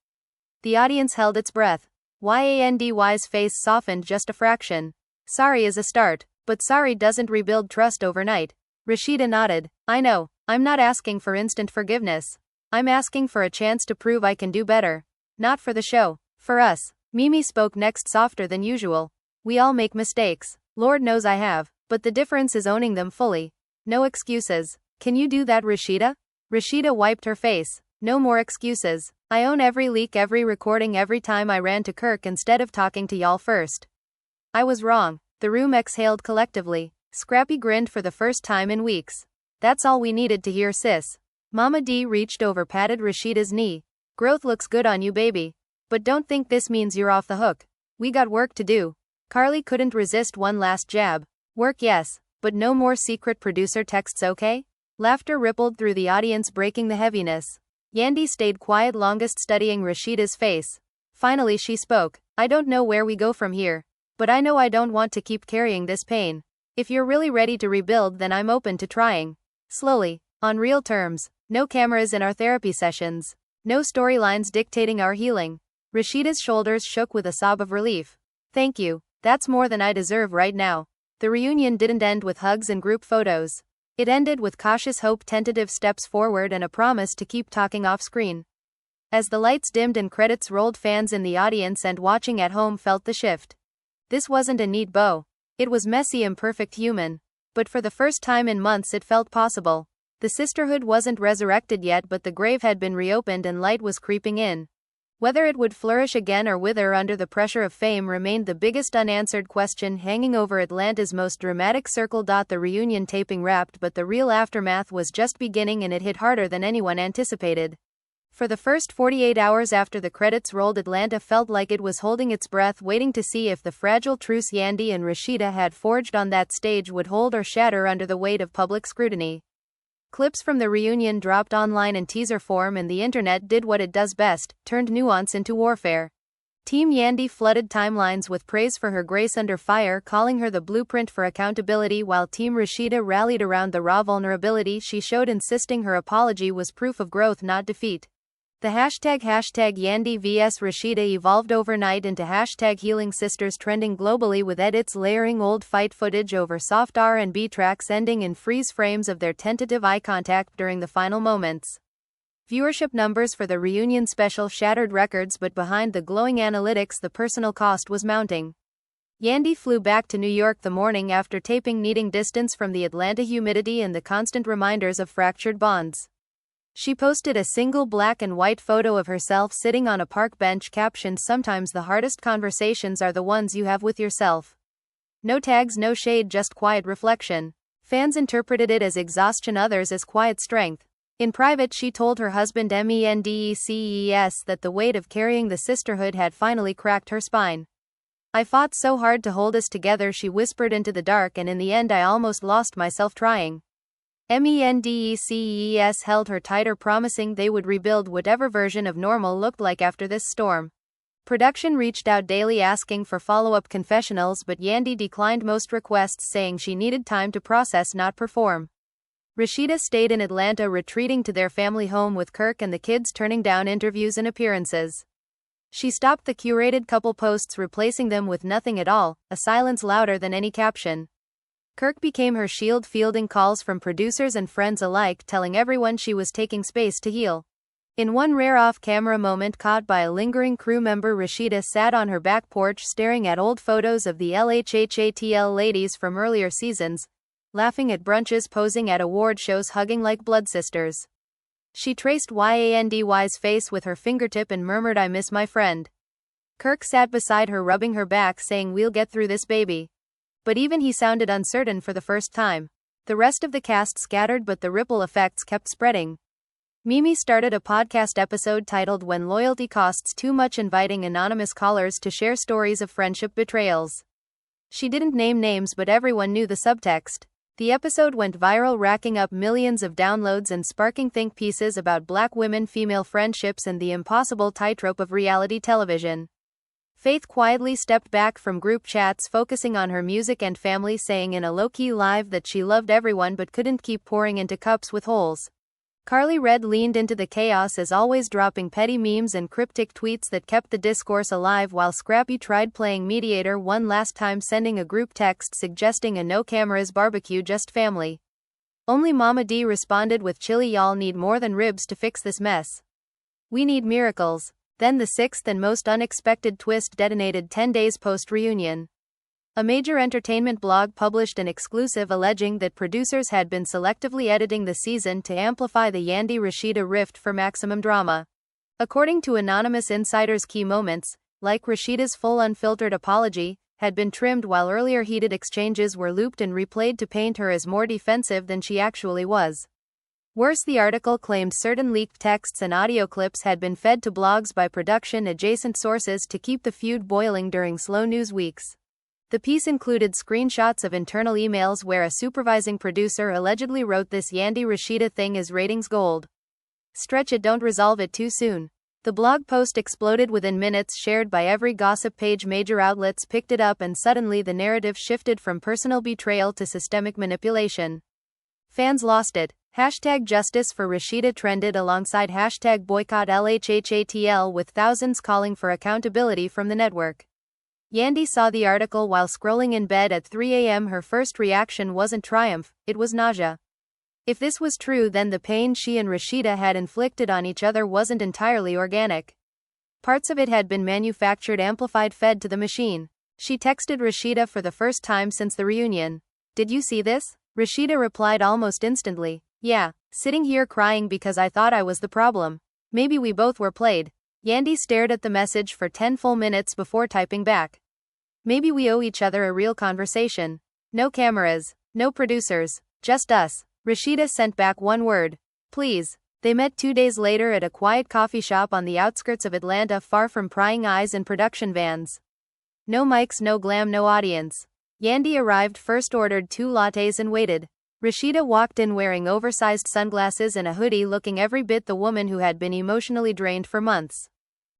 The audience held its breath. Yandy's face softened just a fraction. Sorry is a start, but sorry doesn't rebuild trust overnight. Rasheeda nodded. I know. I'm not asking for instant forgiveness. I'm asking for a chance to prove I can do better. Not for the show. For us. Mimi spoke next, softer than usual. We all make mistakes. Lord knows I have. But the difference is owning them fully. No excuses. Can you do that, Rasheeda? Rasheeda wiped her face. No more excuses. I own every leak, every recording, every time I ran to Kirk instead of talking to y'all first. I was wrong. The room exhaled collectively. Scrappy grinned for the first time in weeks. That's all we needed to hear, sis. Mama D reached over, patted Rasheeda's knee. Growth looks good on you, baby. But don't think this means you're off the hook. We got work to do. Carly couldn't resist one last jab. Work, yes, but no more secret producer texts, okay? Laughter rippled through the audience, breaking the heaviness. Yandy stayed quiet longest, studying Rasheeda's face. Finally she spoke. I don't know where we go from here. But I know I don't want to keep carrying this pain. If you're really ready to rebuild, then I'm open to trying. Slowly. On real terms. No cameras in our therapy sessions. No storylines dictating our healing. Rasheeda's shoulders shook with a sob of relief. Thank you. That's more than I deserve right now. The reunion didn't end with hugs and group photos. It ended with cautious hope, tentative steps forward, and a promise to keep talking off screen. As the lights dimmed and credits rolled, fans in the audience and watching at home felt the shift. This wasn't a neat bow. It was messy, imperfect, human. But for the first time in months it felt possible. The sisterhood wasn't resurrected yet, but the grave had been reopened and light was creeping in. Whether it would flourish again or wither under the pressure of fame remained the biggest unanswered question hanging over Atlanta's most dramatic circle. The reunion taping wrapped, but the real aftermath was just beginning, and it hit harder than anyone anticipated. For the first 48 hours after the credits rolled, Atlanta felt like it was holding its breath, waiting to see if the fragile truce Yandy and Rasheeda had forged on that stage would hold or shatter under the weight of public scrutiny. Clips from the reunion dropped online in teaser form, and the internet did what it does best, turned nuance into warfare. Team Yandy flooded timelines with praise for her grace under fire, calling her the blueprint for accountability, while Team Rasheeda rallied around the raw vulnerability she showed, insisting her apology was proof of growth, not defeat. The hashtag Yandy vs Rasheeda evolved overnight into hashtag Healing Sisters, trending globally, with edits layering old fight footage over soft R&B tracks, ending in freeze frames of their tentative eye contact during the final moments. Viewership numbers for the reunion special shattered records, but behind the glowing analytics, the personal cost was mounting. Yandy flew back to New York the morning after taping, needing distance from the Atlanta humidity and the constant reminders of fractured bonds. She posted a single black and white photo of herself sitting on a park bench, captioned, "Sometimes the hardest conversations are the ones you have with yourself." No tags, no shade, just quiet reflection. Fans interpreted it as exhaustion, others as quiet strength. In private, she told her husband Mendeces that the weight of carrying the sisterhood had finally cracked her spine. "I fought so hard to hold us together," she whispered into the dark, "and in the end I almost lost myself trying." Mendeces held her tighter, promising they would rebuild whatever version of normal looked like after this storm. Production reached out daily asking for follow-up confessionals, but Yandy declined most requests, saying she needed time to process, not perform. Rasheeda stayed in Atlanta, retreating to their family home with Kirk and the kids, turning down interviews and appearances. She stopped the curated couple posts, replacing them with nothing at all, a silence louder than any caption. Kirk became her shield, fielding calls from producers and friends alike, telling everyone she was taking space to heal. In one rare off-camera moment caught by a lingering crew member, Rasheeda sat on her back porch staring at old photos of the LHHATL ladies from earlier seasons, laughing at brunches, posing at award shows, hugging like blood sisters. She traced Yandy's face with her fingertip and murmured, "I miss my friend." Kirk sat beside her, rubbing her back, saying, "We'll get through this, baby." But even he sounded uncertain for the first time. The rest of the cast scattered, but the ripple effects kept spreading. Mimi started a podcast episode titled "When Loyalty Costs Too Much," inviting anonymous callers to share stories of friendship betrayals. She didn't name names, but everyone knew the subtext. The episode went viral, racking up millions of downloads and sparking think pieces about Black women, female friendships, and the impossible tightrope of reality television. Faith quietly stepped back from group chats, focusing on her music and family, saying in a low-key live that she loved everyone but couldn't keep pouring into cups with holes. Carly Red leaned into the chaos, as always, dropping petty memes and cryptic tweets that kept the discourse alive, while Scrappy tried playing mediator one last time, sending a group text suggesting a no cameras barbecue, just family. Only Mama D responded with, "Chili, y'all need more than ribs to fix this mess. We need miracles." Then the sixth and most unexpected twist detonated 10 days post-reunion. A major entertainment blog published an exclusive alleging that producers had been selectively editing the season to amplify the Yandy-Rasheeda rift for maximum drama. According to anonymous insiders, key moments, like Rasheeda's full unfiltered apology, had been trimmed, while earlier heated exchanges were looped and replayed to paint her as more defensive than she actually was. Worse, the article claimed certain leaked texts and audio clips had been fed to blogs by production-adjacent sources to keep the feud boiling during slow news weeks. The piece included screenshots of internal emails where a supervising producer allegedly wrote, "This Yandy-Rasheeda thing is ratings gold." Stretch it, don't resolve it too soon. The blog post exploded within minutes, shared by every gossip page. Major outlets picked it up, and suddenly the narrative shifted from personal betrayal to systemic manipulation. Fans lost it. Hashtag justice for Rasheeda trended alongside hashtag boycott LHHATL, with thousands calling for accountability from the network. Yandy saw the article while scrolling in bed at 3 a.m. Her first reaction wasn't triumph, it was nausea. If this was true, then the pain she and Rasheeda had inflicted on each other wasn't entirely organic. Parts of it had been manufactured, amplified, fed to the machine. She texted Rasheeda for the first time since the reunion. "Did you see this?" Rasheeda replied almost instantly. "Yeah, sitting here crying because I thought I was the problem. Maybe we both were played." Yandy stared at the message for 10 full minutes before typing back. "Maybe we owe each other a real conversation. No cameras, no producers, just us." Rasheeda sent back one word: "Please." They met 2 days later at a quiet coffee shop on the outskirts of Atlanta, far from prying eyes and production vans. No mics, no glam, no audience. Yandy arrived first, ordered 2 lattes and waited. Rasheeda walked in wearing oversized sunglasses and a hoodie, looking every bit the woman who had been emotionally drained for months.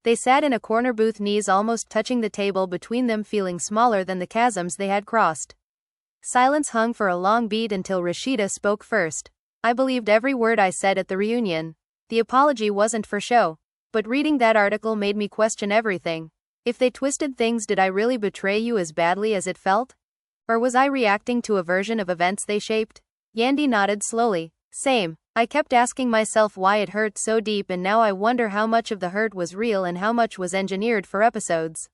They sat in a corner booth, knees almost touching the table between them, feeling smaller than the chasms they had crossed. Silence hung for a long beat until Rasheeda spoke first. "I believed every word I said at the reunion. The apology wasn't for show. But reading that article made me question everything. If they twisted things, did I really betray you as badly as it felt? Or was I reacting to a version of events they shaped?" Yandy nodded slowly. "Same. I kept asking myself why it hurt so deep, and now I wonder how much of the hurt was real and how much was engineered for episodes.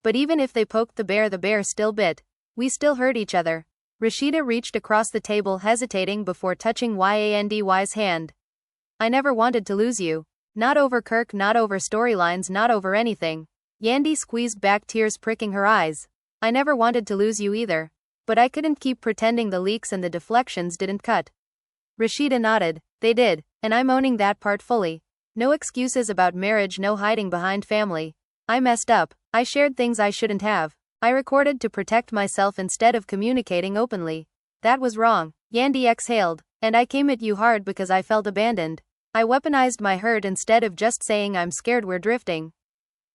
But even if they poked the bear still bit. We still hurt each other." Rasheeda reached across the table, hesitating before touching Yandy's hand. "I never wanted to lose you. Not over Kirk, not over storylines, not over anything." Yandy squeezed back, tears pricking her eyes. "I never wanted to lose you either. But I couldn't keep pretending the leaks and the deflections didn't cut." Rasheeda nodded. "They did, and I'm owning that part fully. No excuses about marriage, no hiding behind family. I messed up. I shared things I shouldn't have. I recorded to protect myself instead of communicating openly. That was wrong." Yandy exhaled. "And I came at you hard because I felt abandoned. I weaponized my hurt instead of just saying I'm scared we're drifting.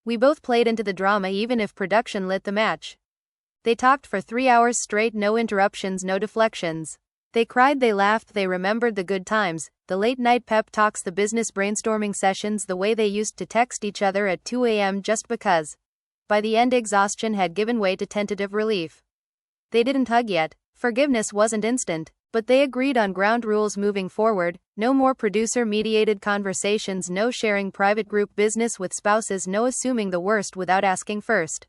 We both played into the drama, even if production lit the match." They talked for 3 hours straight, no interruptions, no deflections. They cried, they laughed, they remembered the good times, the late-night pep talks, the business brainstorming sessions, the way they used to text each other at 2 a.m. just because. By the end, exhaustion had given way to tentative relief. They didn't hug yet. Forgiveness wasn't instant. But they agreed on ground rules moving forward: no more producer-mediated conversations, no sharing private group business with spouses, no assuming the worst without asking first.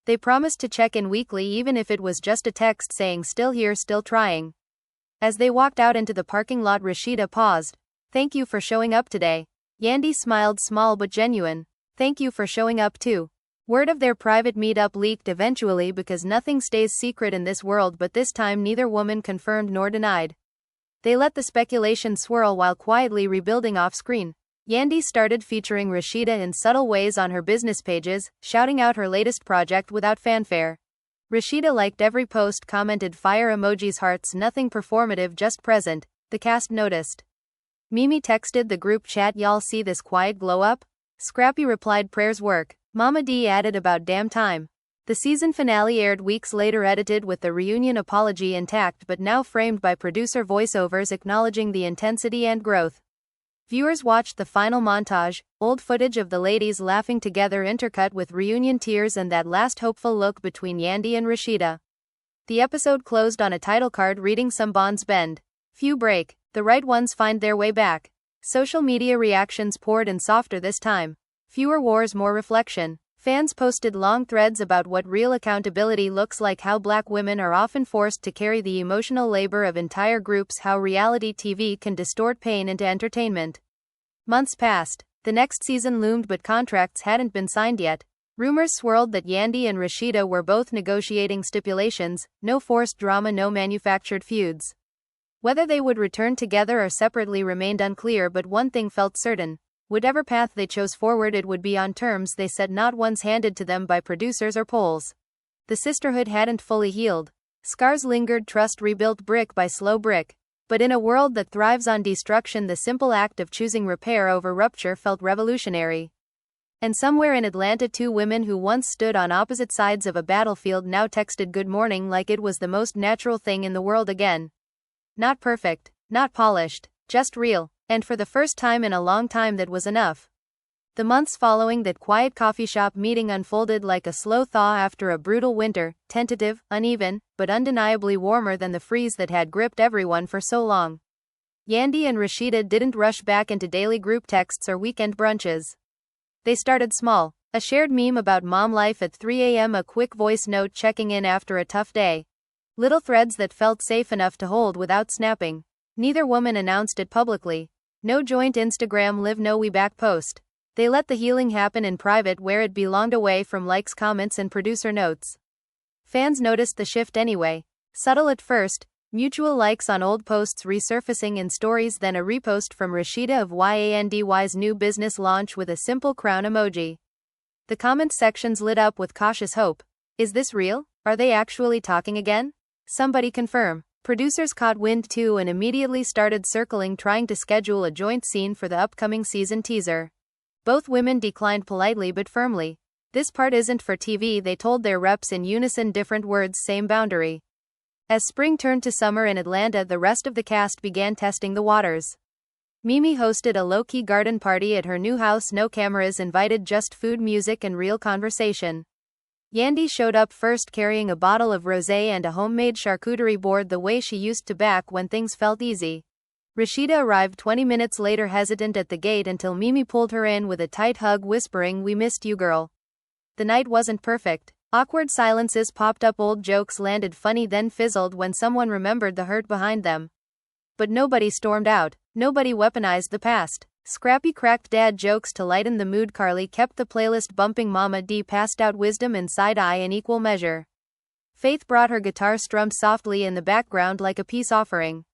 They promised to check in weekly, even if it was just a text saying "still here, still trying." As they walked out into the parking lot, Rasheeda paused. "Thank you for showing up today." Yandy smiled, small but genuine. "Thank you for showing up too." Word of their private meetup leaked eventually, because nothing stays secret in this world, but this time neither woman confirmed nor denied. They let the speculation swirl while quietly rebuilding off-screen. Yandy started featuring Rasheeda in subtle ways on her business pages, shouting out her latest project without fanfare. Rasheeda liked every post, commented fire emojis, hearts, nothing performative, just present. The cast noticed. Mimi texted the group chat, "Y'all see this quiet glow up?" Scrappy replied, "Prayers work." Mama D added, "About damn time." The season finale aired weeks later, edited with the reunion apology intact but now framed by producer voiceovers acknowledging the intensity and growth. Viewers watched the final montage, old footage of the ladies laughing together intercut with reunion tears and that last hopeful look between Yandy and Rasheeda. The episode closed on a title card reading, "Some bonds bend. Few break. The right ones find their way back." Social media reactions poured in, softer this time. Fewer wars, more reflection. Fans posted long threads about what real accountability looks like, how Black women are often forced to carry the emotional labor of entire groups, how reality TV can distort pain into entertainment. Months passed. The next season loomed, but contracts hadn't been signed yet. Rumors swirled that Yandy and Rasheeda were both negotiating stipulations: no forced drama, no manufactured feuds. Whether they would return together or separately remained unclear, but one thing felt certain. Whatever path they chose forward, it would be on terms they set, not ones handed to them by producers or polls. The sisterhood hadn't fully healed. Scars lingered, trust rebuilt brick by slow brick. But in a world that thrives on destruction, the simple act of choosing repair over rupture felt revolutionary. And somewhere in Atlanta, two women who once stood on opposite sides of a battlefield now texted good morning like it was the most natural thing in the world again. Not perfect, not polished, just real, and for the first time in a long time that was enough. The months following that quiet coffee shop meeting unfolded like a slow thaw after a brutal winter, tentative, uneven, but undeniably warmer than the freeze that had gripped everyone for so long. Yandy and Rasheeda didn't rush back into daily group texts or weekend brunches. They started small, a shared meme about mom life at 3 a.m., a quick voice note checking in after a tough day. Little threads that felt safe enough to hold without snapping. Neither woman announced it publicly. No joint Instagram live no we back post. They let the healing happen in private where it belonged, away from likes, comments, and producer notes. Fans noticed the shift anyway. Subtle at first, mutual likes on old posts resurfacing in stories, then a repost from Rasheeda of Yandy's new business launch with a simple crown emoji. The comment sections lit up with cautious hope. Is this real? Are they actually talking again? Somebody confirm. Producers caught wind too and immediately started circling, trying to schedule a joint scene for the upcoming season teaser. Both women declined politely but firmly. This part isn't for TV, they told their reps in unison, different words, same boundary. As spring turned to summer in Atlanta, the rest of the cast began testing the waters. Mimi hosted a low-key garden party at her new house, no cameras invited, just food, music, and real conversation. Yandy showed up first carrying a bottle of rosé and a homemade charcuterie board the way she used to back when things felt easy. Rasheeda arrived 20 minutes later, hesitant at the gate until Mimi pulled her in with a tight hug, whispering, "We missed you, girl." The night wasn't perfect. Awkward silences popped up, old jokes landed funny then fizzled when someone remembered the hurt behind them. But nobody stormed out. Nobody weaponized the past. Scrappy cracked dad jokes to lighten the mood. Carly kept the playlist bumping. Mama D passed out wisdom and side-eye in equal measure. Faith brought her guitar, strummed softly in the background like a peace offering.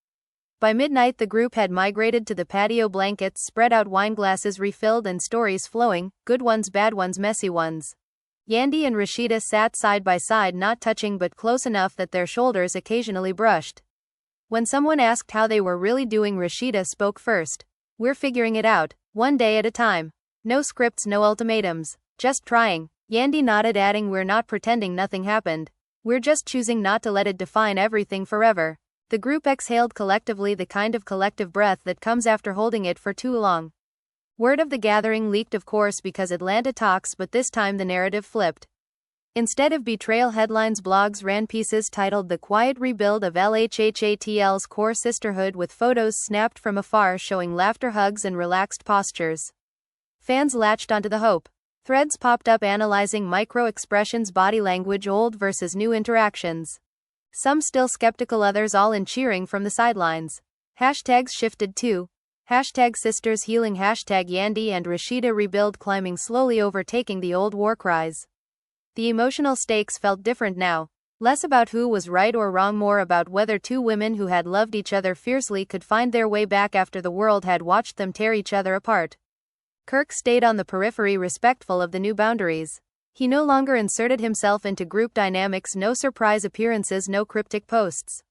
By midnight the group had migrated to the patio, blankets spread out, wine glasses refilled, and stories flowing, good ones, bad ones, messy ones. Yandy and Rasheeda sat side by side, not touching but close enough that their shoulders occasionally brushed. When someone asked how they were really doing, Rasheeda spoke first. "We're figuring it out, one day at a time. No scripts, no ultimatums. Just trying." Yandy nodded, adding, "We're not pretending nothing happened. We're just choosing not to let it define everything forever." The group exhaled collectively, the kind of collective breath that comes after holding it for too long. Word of the gathering leaked, of course, because Atlanta talks, but this time the narrative flipped. Instead of betrayal headlines, blogs ran pieces titled "The Quiet Rebuild of LHHATL's Core Sisterhood," with photos snapped from afar showing laughter, hugs, and relaxed postures. Fans latched onto the hope. Threads popped up analyzing micro-expressions, body language, old versus new interactions. Some still skeptical, others all in cheering from the sidelines. Hashtags shifted too. Hashtag sisters healing, hashtag Yandy and Rasheeda rebuild, climbing slowly, overtaking the old war cries. The emotional stakes felt different now. Less about who was right or wrong, more about whether two women who had loved each other fiercely could find their way back after the world had watched them tear each other apart. Kirk stayed on the periphery, respectful of the new boundaries. He no longer inserted himself into group dynamics, no surprise appearances, no cryptic posts.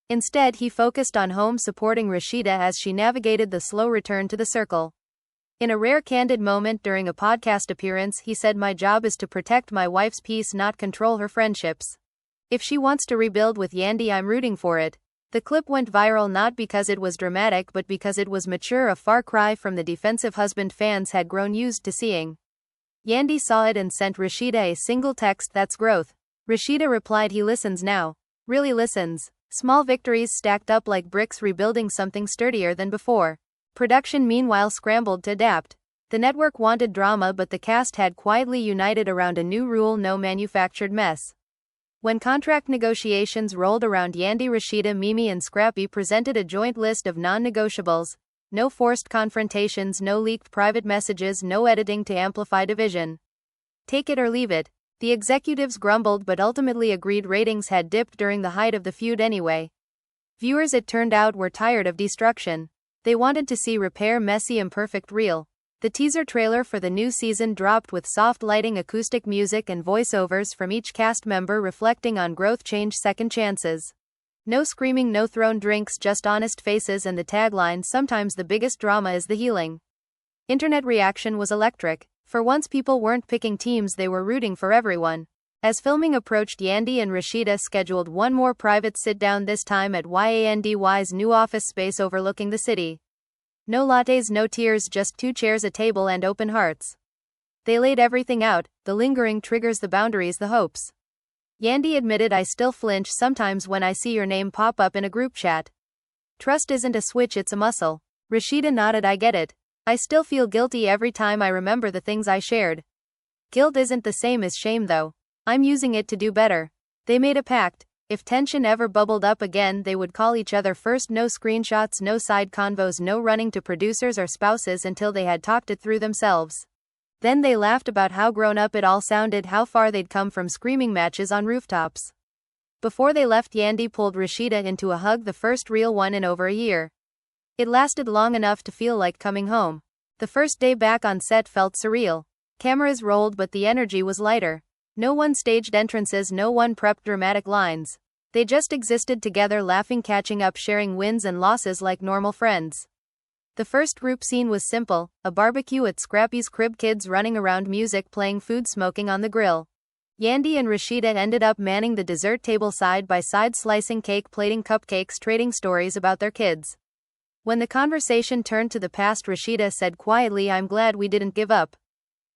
Instead, he focused on home, supporting Rasheeda as she navigated the slow return to the circle. In a rare candid moment during a podcast appearance, he said, "My job is to protect my wife's peace, not control her friendships. If she wants to rebuild with Yandy, I'm rooting for it." The clip went viral not because it was dramatic but because it was mature, a far cry from the defensive husband fans had grown used to seeing. Yandy saw it and sent Rasheeda a single text, "That's growth." Rasheeda replied, "He listens now. Really listens." Small victories stacked up like bricks, rebuilding something sturdier than before. Production meanwhile scrambled to adapt. The network wanted drama, but the cast had quietly united around a new rule: no manufactured mess. When contract negotiations rolled around, Yandy, Rasheeda, Mimi, and Scrappy presented a joint list of non-negotiables. No forced confrontations, no leaked private messages, no editing to amplify division. Take it or leave it. The executives grumbled but ultimately agreed. Ratings had dipped during the height of the feud anyway. Viewers, it turned out, were tired of destruction. They wanted to see repair, messy, imperfect, real. The teaser trailer for the new season dropped with soft lighting, acoustic music, and voiceovers from each cast member reflecting on growth, change, second chances. No screaming, no thrown drinks, just honest faces and the tagline, sometimes the biggest drama is the healing. Internet reaction was electric. For once people weren't picking teams, they were rooting for everyone. As filming approached, Yandy and Rasheeda scheduled one more private sit-down, this time at Yandy's new office space overlooking the city. No lattes, no tears, just 2 chairs, a table and open hearts. They laid everything out, the lingering triggers, the boundaries, the hopes. Yandy admitted, "I still flinch sometimes when I see your name pop up in a group chat. Trust isn't a switch, it's a muscle." Rasheeda nodded, "I get it. I still feel guilty every time I remember the things I shared. Guilt isn't the same as shame though. I'm using it to do better." They made a pact. If tension ever bubbled up again, they would call each other first. No screenshots, no side convos, no running to producers or spouses until they had talked it through themselves. Then they laughed about how grown up it all sounded, how far they'd come from screaming matches on rooftops. Before they left, Yandy pulled Rasheeda into a hug, the first real one in over a year. It lasted long enough to feel like coming home. The first day back on set felt surreal. Cameras rolled, but the energy was lighter. No one staged entrances, no one prepped dramatic lines. They just existed together, laughing, catching up, sharing wins and losses like normal friends. The first group scene was simple, a barbecue at Scrappy's crib, kids running around, music playing, food smoking on the grill. Yandy and Rasheeda ended up manning the dessert table side by side, slicing cake, plating cupcakes, trading stories about their kids. When the conversation turned to the past, Rasheeda said quietly, "I'm glad we didn't give up."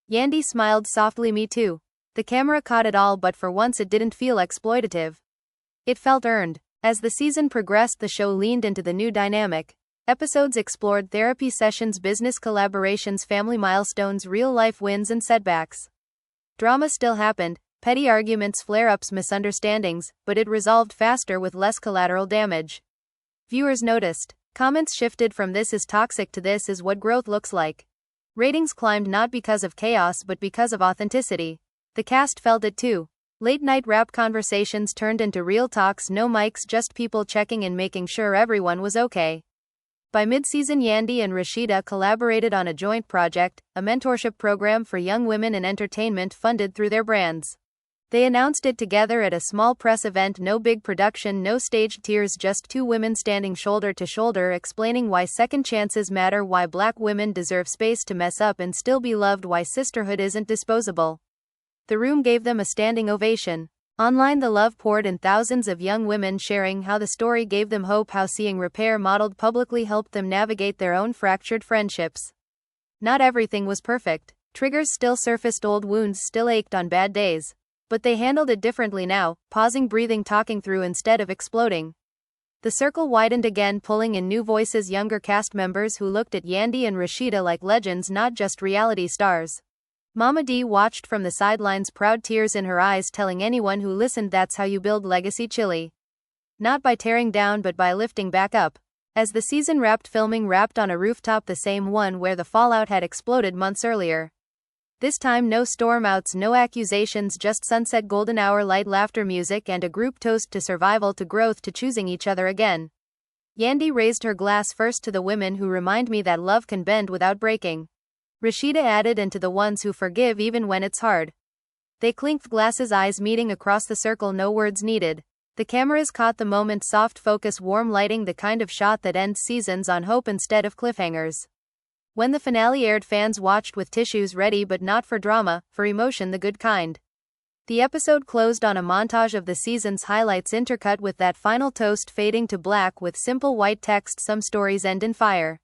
Yandy smiled softly, "Me too." The camera caught it all, but for once it didn't feel exploitative. It felt earned. As the season progressed, the show leaned into the new dynamic. Episodes explored therapy sessions, business collaborations, family milestones, real-life wins and setbacks. Drama still happened, petty arguments, flare-ups, misunderstandings, but it resolved faster with less collateral damage. Viewers noticed. Comments shifted from "this is toxic" to "this is what growth looks like." Ratings climbed not because of chaos but because of authenticity. The cast felt it too. Late-night rap conversations turned into real talks, no mics, just people checking in, making sure everyone was okay. By mid-season, Yandy and Rasheeda collaborated on a joint project, a mentorship program for young women in entertainment funded through their brands. They announced it together at a small press event, no big production, no staged tears, just 2 women standing shoulder to shoulder, explaining why second chances matter, why Black women deserve space to mess up and still be loved, why sisterhood isn't disposable. The room gave them a standing ovation. Online, the love poured in, thousands of young women sharing how the story gave them hope, how seeing repair modeled publicly helped them navigate their own fractured friendships. Not everything was perfect. Triggers still surfaced, old wounds still ached on bad days. But they handled it differently now, pausing, breathing, talking through instead of exploding. The circle widened again, pulling in new voices, younger cast members who looked at Yandy and Rasheeda like legends, not just reality stars. Mama D watched from the sidelines, proud, tears in her eyes, telling anyone who listened, "That's how you build legacy, Chili. Not by tearing down but by lifting back up." As the season wrapped, filming wrapped on a rooftop, the same one where the fallout had exploded months earlier. This time no storm outs, no accusations, just sunset, golden hour, light, laughter, music and a group toast to survival, to growth, to choosing each other again. Yandy raised her glass first, "To the women who remind me that love can bend without breaking." Rasheeda added, "And to the ones who forgive even when it's hard." They clinked glasses, eyes meeting across the circle, no words needed. The cameras caught the moment, soft focus, warm lighting, the kind of shot that ends seasons on hope instead of cliffhangers. When the finale aired, fans watched with tissues ready, but not for drama, for emotion, the good kind. The episode closed on a montage of the season's highlights, intercut with that final toast fading to black with simple white text, "Some stories end in fire.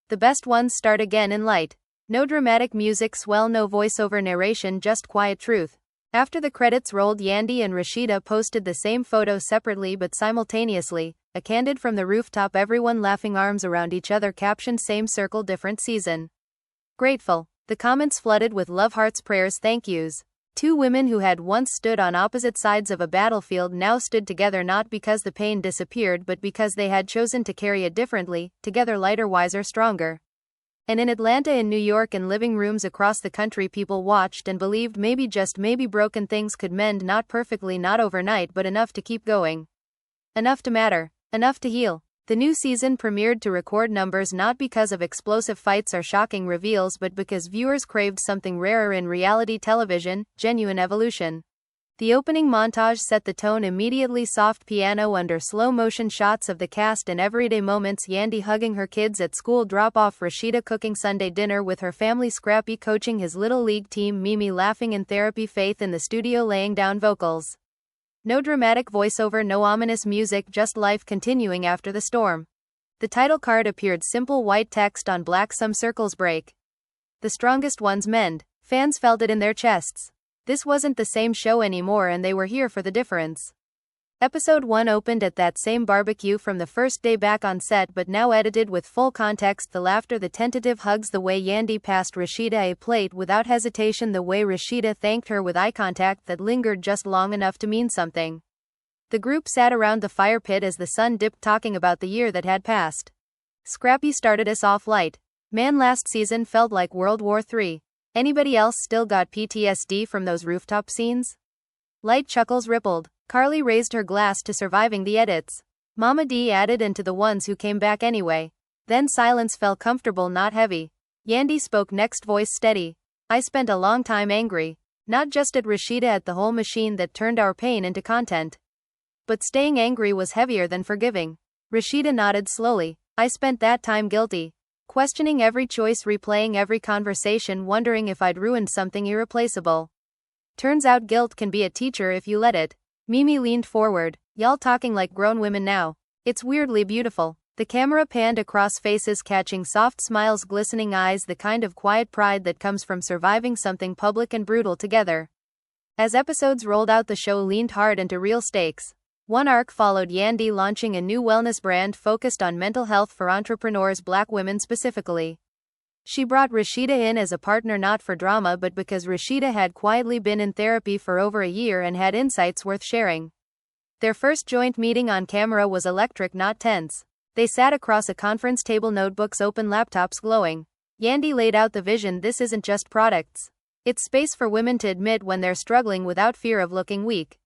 The best ones start again in light." No dramatic music swell, no voiceover narration, just quiet truth. After the credits rolled, Yandy and Rasheeda posted the same photo separately but simultaneously, a candid from the rooftop, everyone laughing, arms around each other, captioned "Same circle, different season. Grateful." The comments flooded with love hearts, prayers, thank yous. 2 women who had once stood on opposite sides of a battlefield now stood together, not because the pain disappeared but because they had chosen to carry it differently, together, lighter, wiser, stronger. And in Atlanta, in New York, in living rooms across the country, people watched and believed maybe, just maybe, broken things could mend, not perfectly, not overnight, but enough to keep going. Enough to matter. Enough to heal. The new season premiered to record numbers, not because of explosive fights or shocking reveals but because viewers craved something rarer in reality television: genuine evolution. The opening montage set the tone immediately. Soft piano under slow-motion shots of the cast and everyday moments. Yandy hugging her kids at school drop-off, Rasheeda cooking Sunday dinner with her family, Scrappy coaching his little league team, Mimi laughing in therapy, Faith in the studio laying down vocals. No dramatic voiceover, no ominous music, just life continuing after the storm. The title card appeared, simple white text on black, some circles break. The strongest ones mend. Fans felt it in their chests. This wasn't the same show anymore, and they were here for the difference. Episode 1 opened at that same barbecue from the first day back on set, but now edited with full context. The laughter, the tentative hugs, the way Yandy passed Rasheeda a plate without hesitation, the way Rasheeda thanked her with eye contact that lingered just long enough to mean something. The group sat around the fire pit as the sun dipped, talking about the year that had passed. Scrappy started us off light. Man, last season felt like World War III. Anybody else still got PTSD from those rooftop scenes? Light chuckles rippled. Carly raised her glass to surviving the edits. Mama D added, and to the ones who came back anyway. Then silence fell, comfortable, not heavy. Yandy spoke next, voice steady. I spent a long time angry. Not just at Rasheeda, at the whole machine that turned our pain into content. But staying angry was heavier than forgiving. Rasheeda nodded slowly. I spent that time guilty. Questioning every choice, replaying every conversation, wondering if I'd ruined something irreplaceable. Turns out guilt can be a teacher if you let it. Mimi leaned forward. Y'all talking like grown women now. It's weirdly beautiful. The camera panned across faces, catching soft smiles, glistening eyes, the kind of quiet pride that comes from surviving something public and brutal together. As episodes rolled out, the show leaned hard into real stakes. One arc followed Yandy launching a new wellness brand focused on mental health for entrepreneurs, Black women specifically. She brought Rasheeda in as a partner, not for drama but because Rasheeda had quietly been in therapy for over a year and had insights worth sharing. Their first joint meeting on camera was electric, not tense. They sat across a conference table, notebooks open, laptops glowing. Yandy laid out the vision. This isn't just products. It's space for women to admit when they're struggling without fear of looking weak.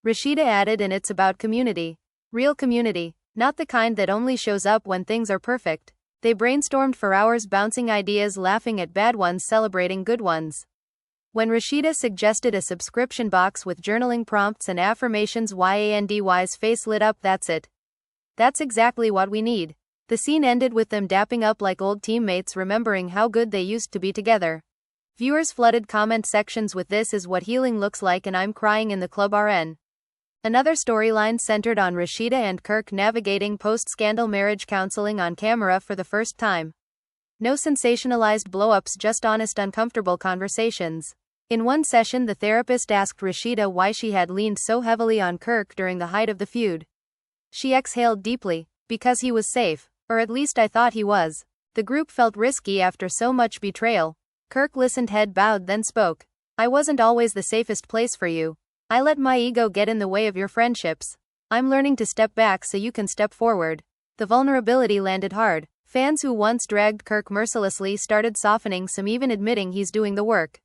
Rasheeda added, and it's about community. Real community. Not the kind that only shows up when things are perfect. They brainstormed for hours, bouncing ideas, laughing at bad ones, celebrating good ones. When Rasheeda suggested a subscription box with journaling prompts and affirmations, Yandy's face lit up. That's it. That's exactly what we need. The scene ended with them dapping up like old teammates, remembering how good they used to be together. Viewers flooded comment sections with "This is what healing looks like" and "I'm crying in the club RN." Another storyline centered on Rasheeda and Kirk navigating post-scandal marriage counseling on camera for the first time. No sensationalized blow-ups, just honest, uncomfortable conversations. In one session, the therapist asked Rasheeda why she had leaned so heavily on Kirk during the height of the feud. She exhaled deeply. Because he was safe. Or at least I thought he was. The group felt risky after so much betrayal. Kirk listened, head bowed, then spoke. I wasn't always the safest place for you. I let my ego get in the way of your friendships. I'm learning to step back so you can step forward. The vulnerability landed hard. Fans who once dragged Kirk mercilessly started softening, some even admitting he's doing the work.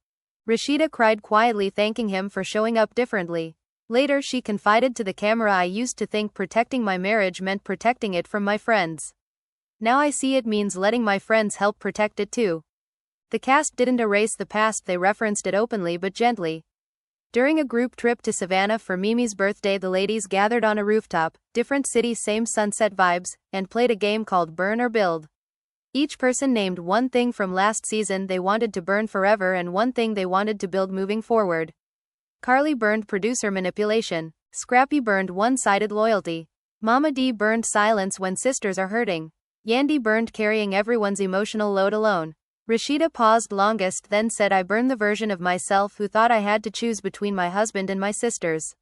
Rasheeda cried quietly, thanking him for showing up differently. Later, she confided to the camera, I used to think protecting my marriage meant protecting it from my friends. Now I see it means letting my friends help protect it too. The cast didn't erase the past, they referenced it openly but gently. During a group trip to Savannah for Mimi's birthday, the ladies gathered on a rooftop, different city, same sunset vibes, and played a game called Burn or Build. Each person named one thing from last season they wanted to burn forever and one thing they wanted to build moving forward. Carly burned producer manipulation. Scrappy burned one-sided loyalty. Mama D burned silence when sisters are hurting. Yandy burned carrying everyone's emotional load alone. Rasheeda paused longest, then said, I burn the version of myself who thought I had to choose between my husband and my sisters.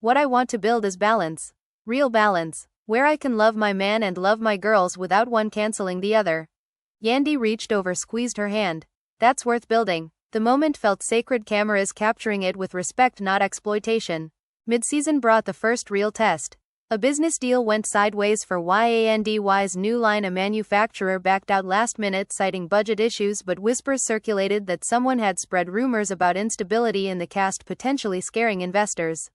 What I want to build is balance. Real balance. Where I can love my man and love my girls without one canceling the other. Yandy reached over, squeezed her hand. That's worth building. The moment felt sacred, cameras capturing it with respect, not exploitation. Mid-season brought the first real test. A business deal went sideways for Yandy's new line. A manufacturer backed out last minute citing budget issues, but whispers circulated that someone had spread rumors about instability in the cast, potentially scaring investors.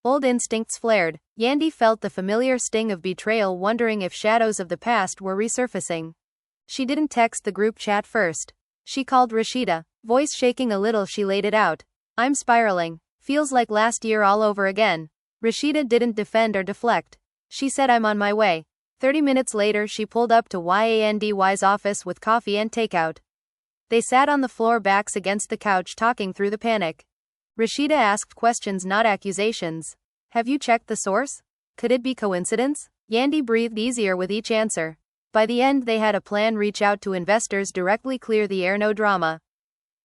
Old instincts flared. Yandy felt the familiar sting of betrayal, wondering if shadows of the past were resurfacing. She didn't text the group chat first. She called Rasheeda. Voice shaking a little, she laid it out. I'm spiraling. Feels like last year all over again. Rasheeda didn't defend or deflect. She said I'm on my way. 30 minutes later she pulled up to Yandy's office with coffee and takeout. They sat on the floor backs against the couch talking through the panic. Rasheeda asked questions not accusations. Have you checked the source? Could it be coincidence? Yandy breathed easier with each answer. By the end they had a plan: reach out to investors directly, clear the air, no drama.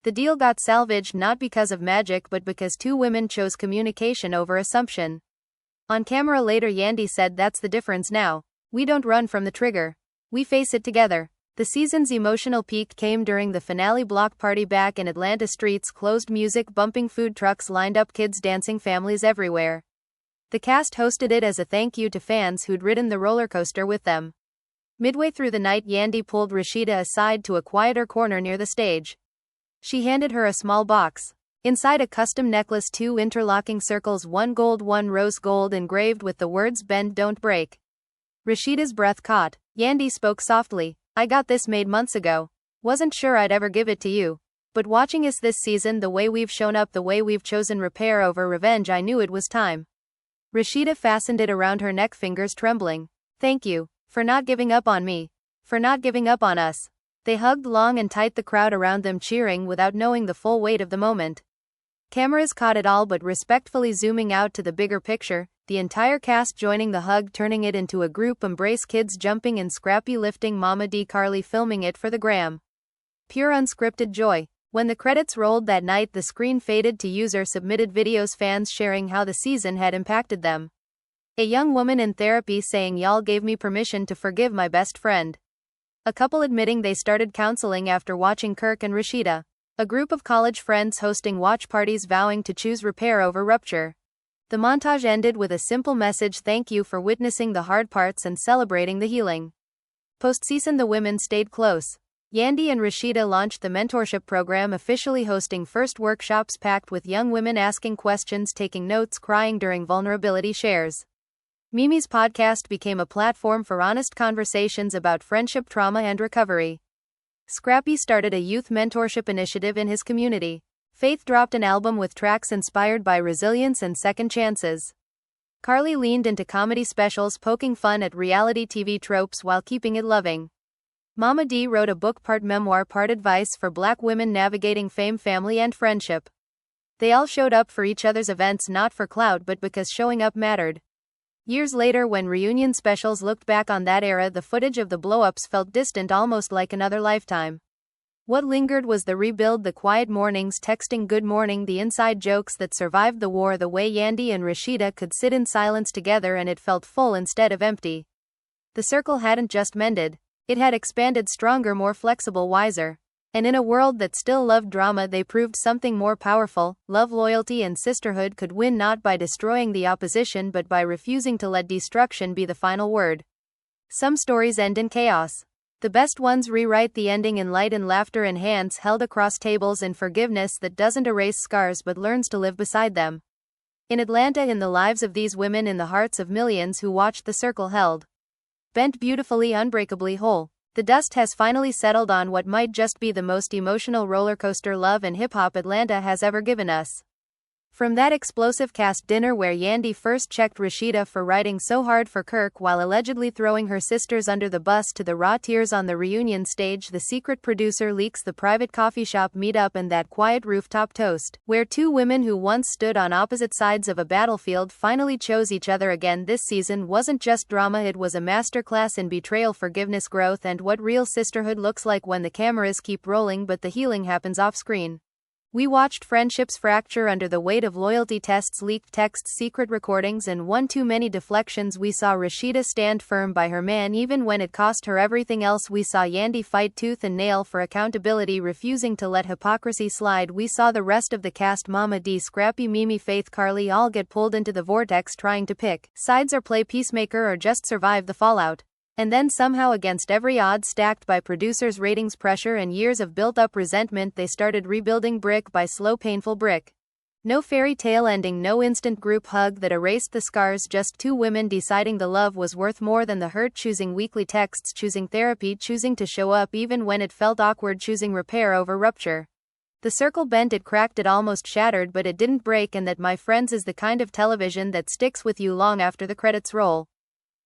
The deal got salvaged not because of magic but because two women chose communication over assumption. On camera later Yandy said that's the difference now. We don't run from the trigger. We face it together. The season's emotional peak came during the finale block party back in Atlanta. Streets closed, music bumping, food trucks lined up, kids dancing, families everywhere. The cast hosted it as a thank you to fans who'd ridden the roller coaster with them. Midway through the night Yandy pulled Rasheeda aside to a quieter corner near the stage. She handed her a small box. Inside, a custom necklace, 2 interlocking circles, 1 gold, 1 rose gold, engraved with the words "Bend, don't break." Rasheeda's breath caught. Yandy spoke softly. I got this made months ago. Wasn't sure I'd ever give it to you. But watching us this season, the way we've shown up, the way we've chosen repair over revenge, I knew it was time. Rasheeda fastened it around her neck, fingers trembling. Thank you. For not giving up on me. For not giving up on us. They hugged long and tight, the crowd around them cheering without knowing the full weight of the moment. Cameras caught it all, but respectfully zooming out to the bigger picture, the entire cast joining the hug, turning it into a group embrace, kids jumping and Scrappy lifting Mama D, Carly filming it for the gram. Pure unscripted joy. When the credits rolled that night, the screen faded to user-submitted videos, fans sharing how the season had impacted them. A young woman in therapy saying, "Y'all gave me permission to forgive my best friend." A couple admitting they started counseling after watching Kirk and Rasheeda. A group of college friends hosting watch parties vowing to choose repair over rupture. The montage ended with a simple message: thank you for witnessing the hard parts and celebrating the healing. Post-season the women stayed close. Yandy and Rasheeda launched the mentorship program, officially hosting first workshops packed with young women asking questions, taking notes, crying during vulnerability shares. Mimi's podcast became a platform for honest conversations about friendship, trauma, and recovery. Scrappy started a youth mentorship initiative in his community. Faith dropped an album with tracks inspired by resilience and second chances. Carly leaned into comedy specials, poking fun at reality TV tropes while keeping it loving. Mama D wrote a book, part memoir, part advice for Black women navigating fame, family, and friendship. They all showed up for each other's events, not for clout but because showing up mattered. Years later, when reunion specials looked back on that era, the footage of the blow-ups felt distant, almost like another lifetime. What lingered was the rebuild, the quiet mornings, texting good morning, the inside jokes that survived the war, the way Yandy and Rasheeda could sit in silence together and it felt full instead of empty. The circle hadn't just mended, it had expanded, stronger, more flexible, wiser. And in a world that still loved drama, they proved something more powerful: love, loyalty, and sisterhood could win, not by destroying the opposition but by refusing to let destruction be the final word. Some stories end in chaos. The best ones rewrite the ending in light and laughter, and hands held across tables, and forgiveness that doesn't erase scars but learns to live beside them. In Atlanta, in the lives of these women, in the hearts of millions who watched, the circle held. Bent beautifully, unbreakably whole. The dust has finally settled on what might just be the most emotional roller coaster love and hip-hop Atlanta has ever given us. From that explosive cast dinner where Yandy first checked Rasheeda for writing so hard for Kirk while allegedly throwing her sisters under the bus, to the raw tears on the reunion stage, the secret producer leaks, the private coffee shop meetup, and that quiet rooftop toast, where two women who once stood on opposite sides of a battlefield finally chose each other again. This season wasn't just drama, it was a masterclass in betrayal, forgiveness, growth, and what real sisterhood looks like when the cameras keep rolling but the healing happens off-screen. We watched friendships fracture under the weight of loyalty tests, leaked texts, secret recordings, and one too many deflections. We saw Rasheeda stand firm by her man even when it cost her everything else. We saw Yandy fight tooth and nail for accountability, refusing to let hypocrisy slide. We saw the rest of the cast, Mama D, Scrappy, Mimi, Faith, Carly, all get pulled into the vortex, trying to pick sides or play peacemaker or just survive the fallout. And then somehow, against every odds stacked by producers' ratings pressure and years of built-up resentment, they started rebuilding brick by slow, painful brick. No fairy tale ending, no instant group hug that erased the scars, just two women deciding the love was worth more than the hurt, choosing weekly texts, choosing therapy, choosing to show up even when it felt awkward, choosing repair over rupture. The circle bent, it cracked, it almost shattered, but it didn't break, and that, my friends, is the kind of television that sticks with you long after the credits roll.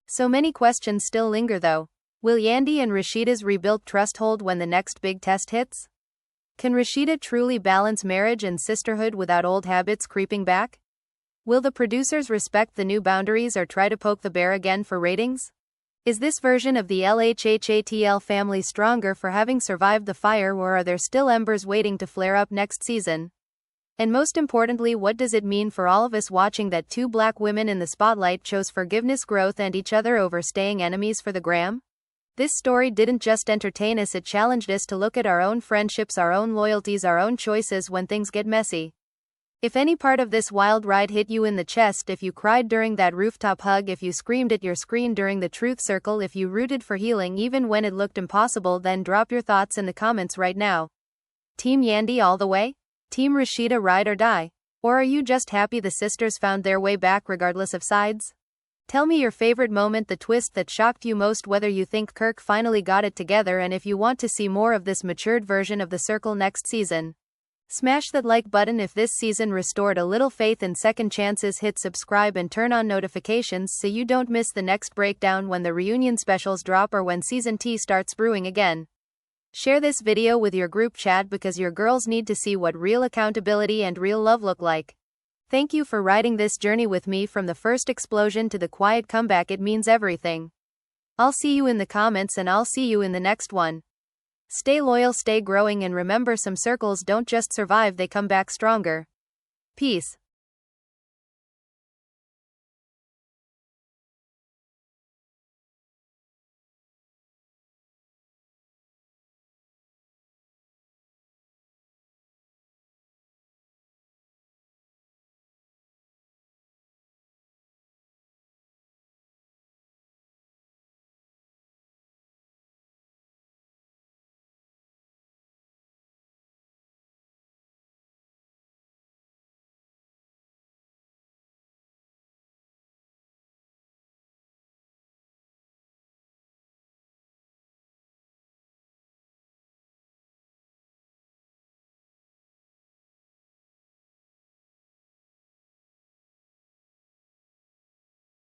So many questions still linger though. Will Yandy and Rasheeda's rebuilt trust hold when the next big test hits? Can Rasheeda truly balance marriage and sisterhood without old habits creeping back? Will the producers respect the new boundaries or try to poke the bear again for ratings? Is this version of the LHHATL family stronger for having survived the fire, or are there still embers waiting to flare up next season? And most importantly, what does it mean for all of us watching that two black women in the spotlight chose forgiveness, growth, and each other over staying enemies for the gram? This story didn't just entertain us, it challenged us to look at our own friendships, our own loyalties, our own choices when things get messy. If any part of this wild ride hit you in the chest, if you cried during that rooftop hug, if you screamed at your screen during the truth circle, if you rooted for healing even when it looked impossible, then drop your thoughts in the comments right now. Team Yandy all the way? Team Rasheeda ride or die? Or are you just happy the sisters found their way back regardless of sides? Tell me your favorite moment, the twist that shocked you most, whether you think Kirk finally got it together, and if you want to see more of this matured version of the circle next season. Smash that like button if this season restored a little faith in second chances. Hit subscribe and turn on notifications so you don't miss the next breakdown when the reunion specials drop or when season T starts brewing again. Share this video with your group chat because your girls need to see what real accountability and real love look like. Thank you for riding this journey with me from the first explosion to the quiet comeback. It means everything. I'll see you in the comments, and I'll see you in the next one. Stay loyal, stay growing, and remember, some circles don't just survive, they come back stronger. Peace.